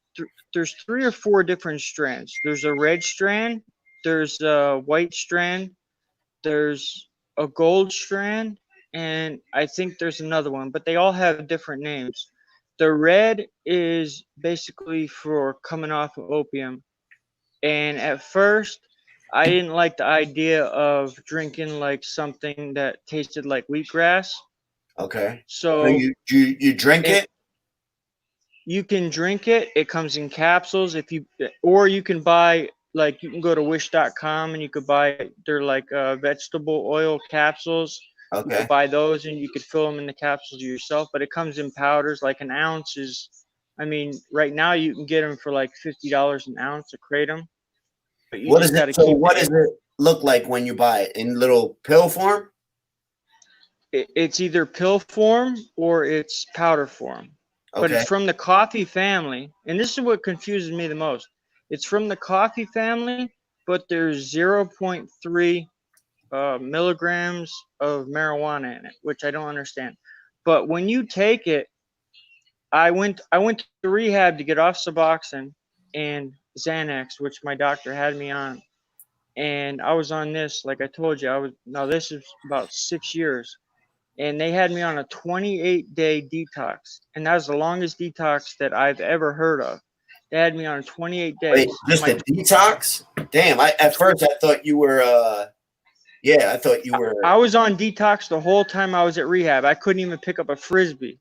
3 or 4 different strands. There's a red strand. There's a white strand. There's a gold strand, and I think there's another one, but they all have different names. The red is basically for coming off of opium. And at first, I didn't like the idea of drinking like something that tasted like wheatgrass. Okay. So you drink it? You can drink it. It comes in capsules. Or you can buy, like, you can go to wish.com and you could buy, they're like vegetable oil capsules. Okay. You could buy those and you could fill them in the capsules yourself, but it comes in powders. Like, an ounce is, right now you can get them for like $50 an ounce of Kratom. But what does it look like when you buy it? In little pill form? It's either pill form or it's powder form. Okay. But it's from the coffee family. And this is what confuses me the most. It's from the coffee family, but there's 0.3 milligrams of marijuana in it, which I don't understand. But when you take it, I went to rehab to get off Suboxone and Xanax, which my doctor had me on. And I was on this, like I told you, this is about 6 years. And they had me on a 28-day detox. And that was the longest detox that I've ever heard of. They had me on 28 days. Wait, just a detox? Damn, at first I thought you were, I was on detox the whole time I was at rehab. I couldn't even pick up a Frisbee.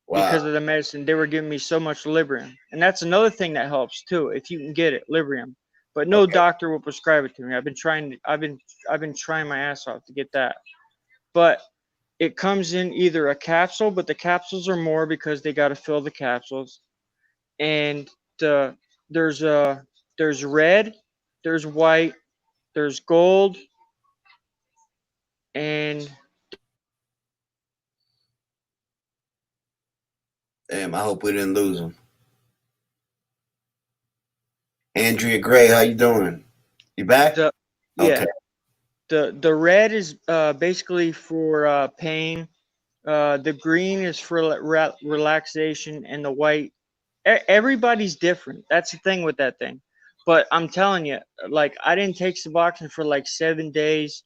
Wow. Because of the medicine. They were giving me so much Librium. And that's another thing that helps too, if you can get it, Librium. But no doctor will prescribe it to me. I've been trying my ass off to get that. But it comes in either a capsule, but the capsules are more because they got to fill the capsules. And there's red, there's white, there's gold, and damn, I hope we didn't lose him. Andrea Gray, how you doing? You back? Okay. The red is basically for pain. The green is for relaxation, and the white. Everybody's different. That's the thing with that thing. But I'm telling you, like, I didn't take Suboxone for like 7 days.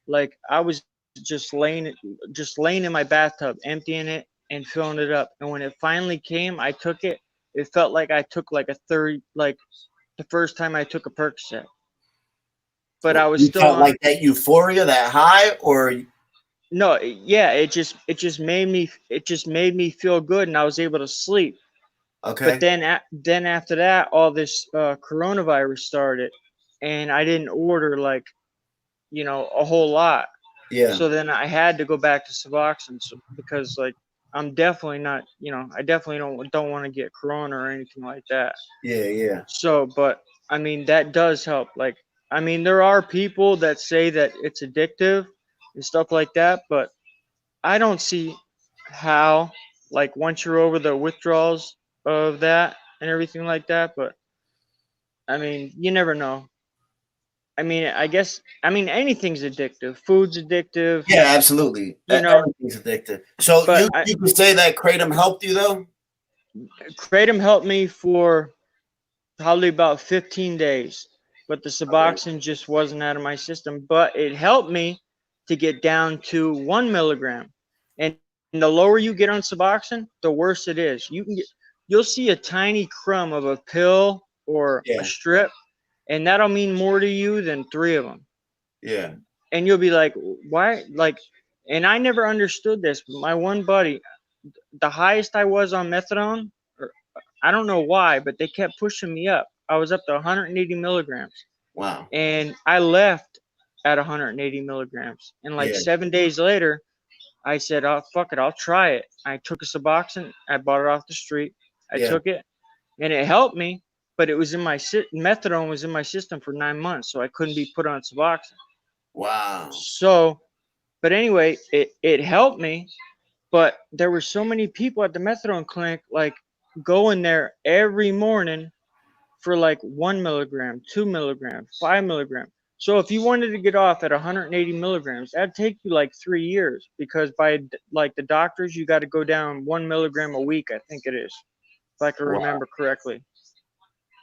Like, I was just laying in my bathtub, emptying it and filling it up. And when it finally came, I took it. It felt like I took like the first time I took a Percocet. But I was still felt like that euphoria, that high, or no? Yeah, it just made me feel good, and I was able to sleep. Okay. But then after that, all this coronavirus started, and I didn't order like, a whole lot. Yeah. So then I had to go back to Suboxone because like I'm definitely not, I definitely don't want to get corona or anything like that. Yeah. Yeah. So, but I mean that does help. Like, I mean there are people that say that it's addictive and stuff like that, but I don't see how, like, once you're over the withdrawals of that and everything like that. But I mean, you never know. I mean, I mean, anything's addictive. Food's addictive, Yeah. Absolutely. you know. Everything's addictive. So But you could say that Kratom helped you though. Kratom helped me for probably about 15 days, but the Okay. Suboxone just wasn't out of my system. But it helped me to get down to 1 milligram. And the lower you get on Suboxone, the worse it is. You'll see a tiny crumb of a pill or a Yeah. strip, and that'll mean more to you than 3 of them. Yeah. And you'll be like, why? Like, and I never understood this, but my one buddy, the highest I was on methadone, or I don't know why, but they kept pushing me up. I was up to 180 milligrams, Wow. and I left at 180 milligrams. And like Yeah. 7 days later, I said, "Oh fuck it, I'll try it." I took a Suboxone. I bought it off the street. I Yeah. took it, and it helped me. But it was in my methadone was in my system for 9 months, so I couldn't be put on Suboxone. Wow. So, but anyway, it helped me. But there were so many people at the methadone clinic, like going there every morning for like 1 milligram, 2 milligrams, 5 milligrams. So if you wanted to get off at 180 milligrams, that'd take you like 3 years because by like the doctors, you got to go down 1 milligram a week. I think it is, if I can Wow. remember correctly.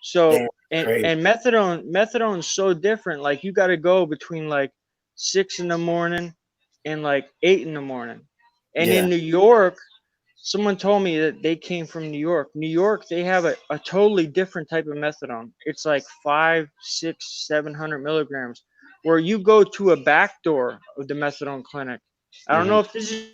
So Damn, and crazy. and methadone's so different. Like you got to go between like 6 in the morning and like 8 in the morning. And Yeah. in New York, someone told me that they came from New York. New York, they have a totally different type of methadone. It's like 5, 6, 700 milligrams. Where you go to a back door of the methadone clinic. I don't Mhm. know if this is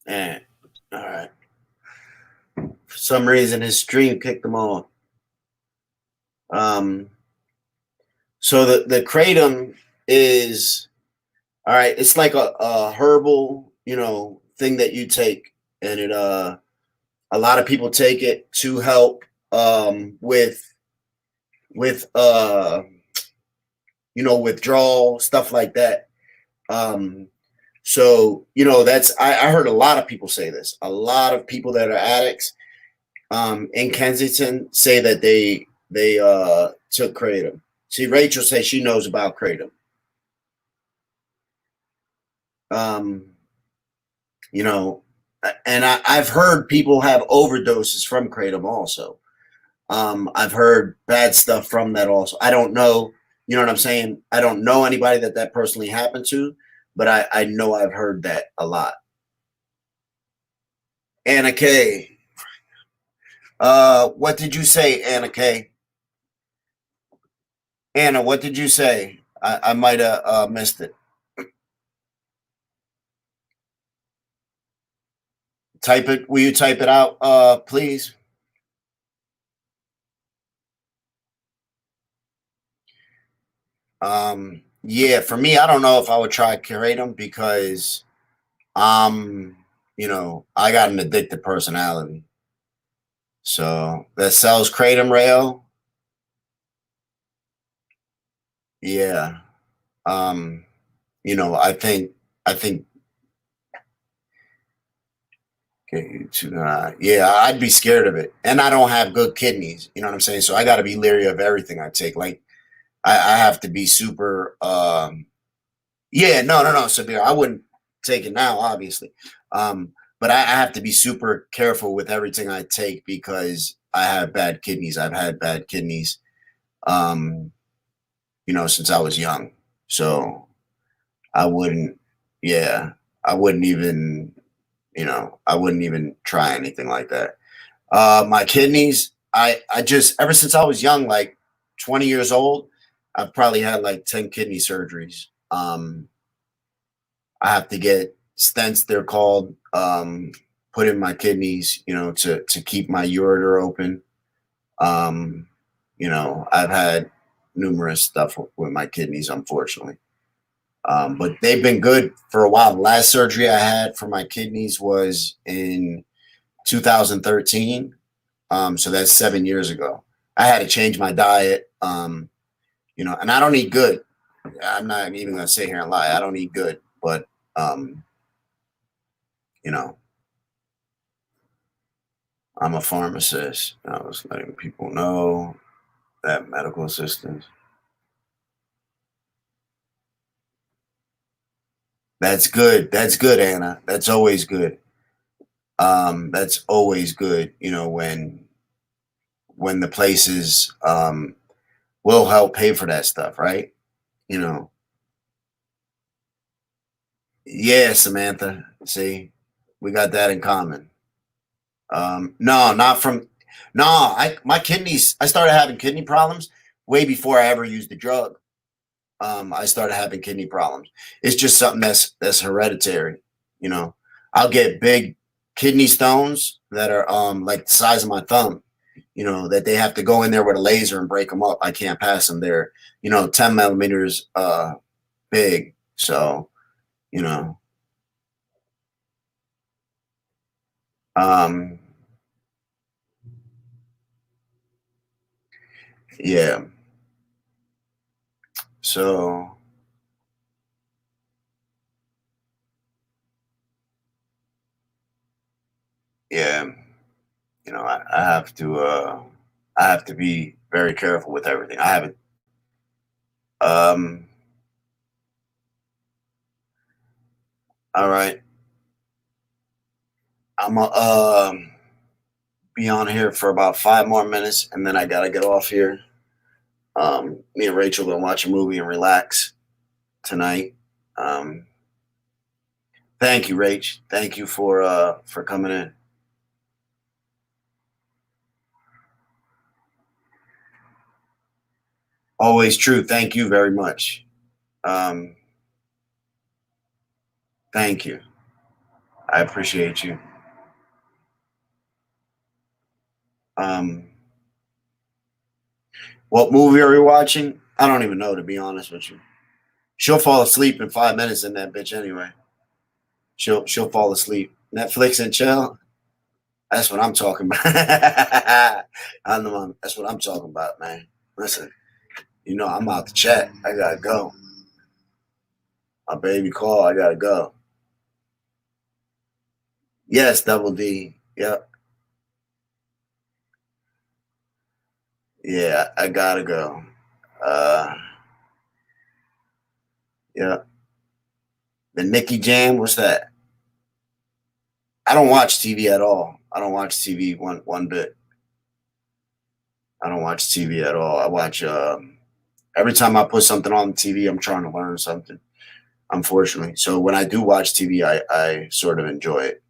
Yeah. All right. For some reason, his stream kicked him off. Um. So the kratom is all right. It's like a herbal, thing that you take, and it a lot of people take it to help with withdrawal stuff like that. So that's I heard a lot of people say this. A lot of people that are addicts in Kensington say that they took kratom. See, Rachel says she knows about kratom. Um, you know, and I've heard people have overdoses from kratom also. I've heard bad stuff from that also. I don't know, you know what I'm saying? I don't know anybody that personally happened to, but I know I've heard that a lot. Anna K. What did you say, Anna K? Anna, what did you say? I might have missed it. Type it. Will you type it out, please? Yeah, for me, I don't know if I would try kratom because I got an addicted personality. So that sells kratom rail. Yeah. Um, I think okay, yeah, I'd be scared of it. And I don't have good kidneys, you know what I'm saying? So I gotta be leery of everything I take. Like I have to be super yeah, no, Sabir. I wouldn't take it now, obviously. But I have to be super careful with everything I take because I have bad kidneys. I've had bad kidneys, um, since I was young. So I wouldn't, yeah, I wouldn't even, I wouldn't even try anything like that. My kidneys, I just, ever since I was young, like 20 years old, I've probably had like 10 kidney surgeries. I have to get stents, they're called, put in my kidneys, to keep my ureter open. I've had numerous stuff with my kidneys, unfortunately. But they've been good for a while. The last surgery I had for my kidneys was in 2013. So that's 7 years ago. I had to change my diet, and I don't eat good. I'm not even going to sit here and lie. I don't eat good, but, I'm a pharmacist. I was letting people know that medical assistance. That's good. That's good, Anna. That's always good. That's always good, when the places will help pay for that stuff, right? Yeah, Samantha. See, we got that in common. No, not from. No, my kidneys. I started having kidney problems way before I ever used the drug. I started having kidney problems. It's just something that's hereditary. I'll get big kidney stones that are like the size of my thumb. That they have to go in there with a laser and break them up. I can't pass them. They're 10 millimeters big. So you know um yeah. So yeah, I have to be very careful with everything. I haven't um all right. I'm gonna be on here for about 5 more minutes and then I gotta get off here. Me and Rachel gonna watch a movie and relax tonight. Um Thank you, Rach. Thank you for coming in. Always true. Thank you very much. Um Thank you. I appreciate you. Um what movie are we watching? I don't even know, to be honest with you. She'll fall asleep in 5 minutes in that bitch anyway. She'll fall asleep. Netflix and chill. That's what I'm talking about. That's what I'm talking about, man. Listen, I'm out to chat. I gotta go. My baby call. I gotta go. Yes, Double D. Yep. Yeah, I gotta go. Yeah. The Nicky Jam. What's that? I don't watch TV at all. I don't watch TV one bit. I don't watch TV at all. I watch every time I put something on TV, I'm trying to learn something, unfortunately. So when I do watch TV, I sort of enjoy it.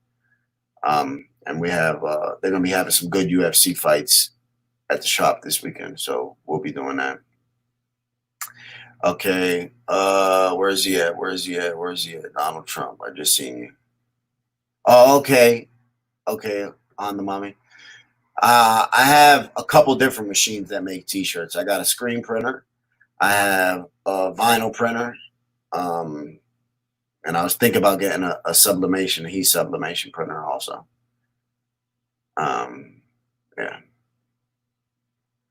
And we have they're gonna be having some good UFC fights at the shop this weekend, so we'll be doing that. Okay, where is he at? Where is he at? Where is he at? Donald Trump. I just seen you. Oh, okay, okay, on the mommy. I have a couple different machines that make T-shirts. I got a screen printer. I have a vinyl printer. And I was thinking about getting a sublimation, a heat sublimation printer also. Yeah.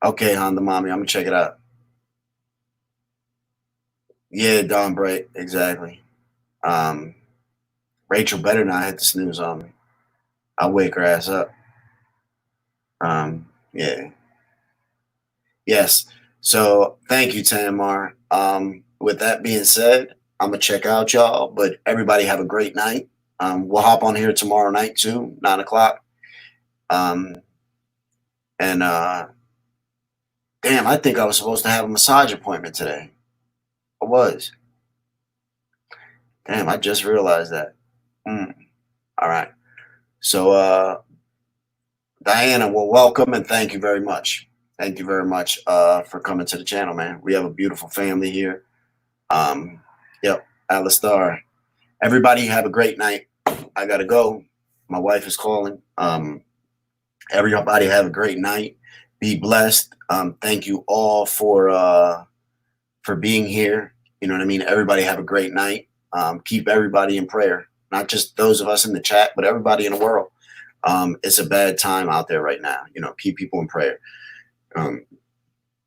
Okay, Honda Mommy, I'm gonna check it out. Yeah, Dawn Bright, exactly. Rachel better not hit the snooze on me. I'll wake her ass up. Yeah. Yes. So thank you, Tamar. With that being said, I'm gonna check out, y'all. But everybody have a great night. We'll hop on here tomorrow night too, 9 o'clock. And damn, I think I was supposed to have a massage appointment today. I was. Damn, I just realized that. All right. So Diana, well, welcome and thank you very much. Thank you very much for coming to the channel, man. We have a beautiful family here. Yep, Alistar. everybody have a great night. I gotta go. My wife is calling. Everybody have a great night. Be blessed. Thank you all for being here. You know what I mean? Everybody have a great night. Keep everybody in prayer. Not just those of us in the chat, but everybody in the world. It's a bad time out there right now. You know, keep people in prayer.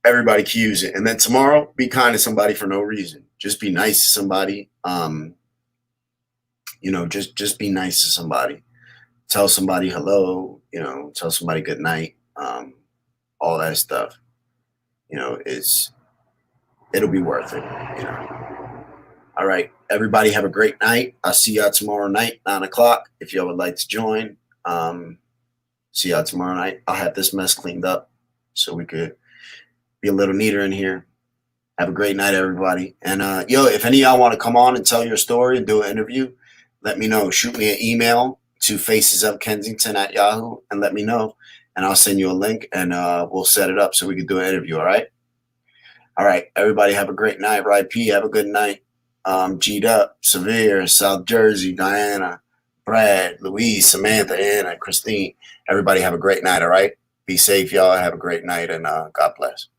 Everybody can use it. And then tomorrow, be kind to somebody for no reason. Just be nice to somebody. You know, just be nice to somebody. Tell somebody hello. You know, tell somebody good night. All that stuff. You know, it'll be worth it. You know. All right, everybody have a great night. I'll see y'all tomorrow night, 9:00. If y'all would like to join, see y'all tomorrow night. I'll have this mess cleaned up so we could be a little neater in here. Have a great night, everybody. And yo, if any of y'all want to come on and tell your story and do an interview, let me know. Shoot me an email to facesofkensington@yahoo and let me know. And I'll send you a link and we'll set it up so we can do an interview, all right? All right, everybody have a great night. Right, P, have a good night. G'd up, Severe, South Jersey, Diana, Brad, Louise, Samantha, Anna, Christine. Everybody have a great night, all right? Be safe, y'all. Have a great night, and God bless.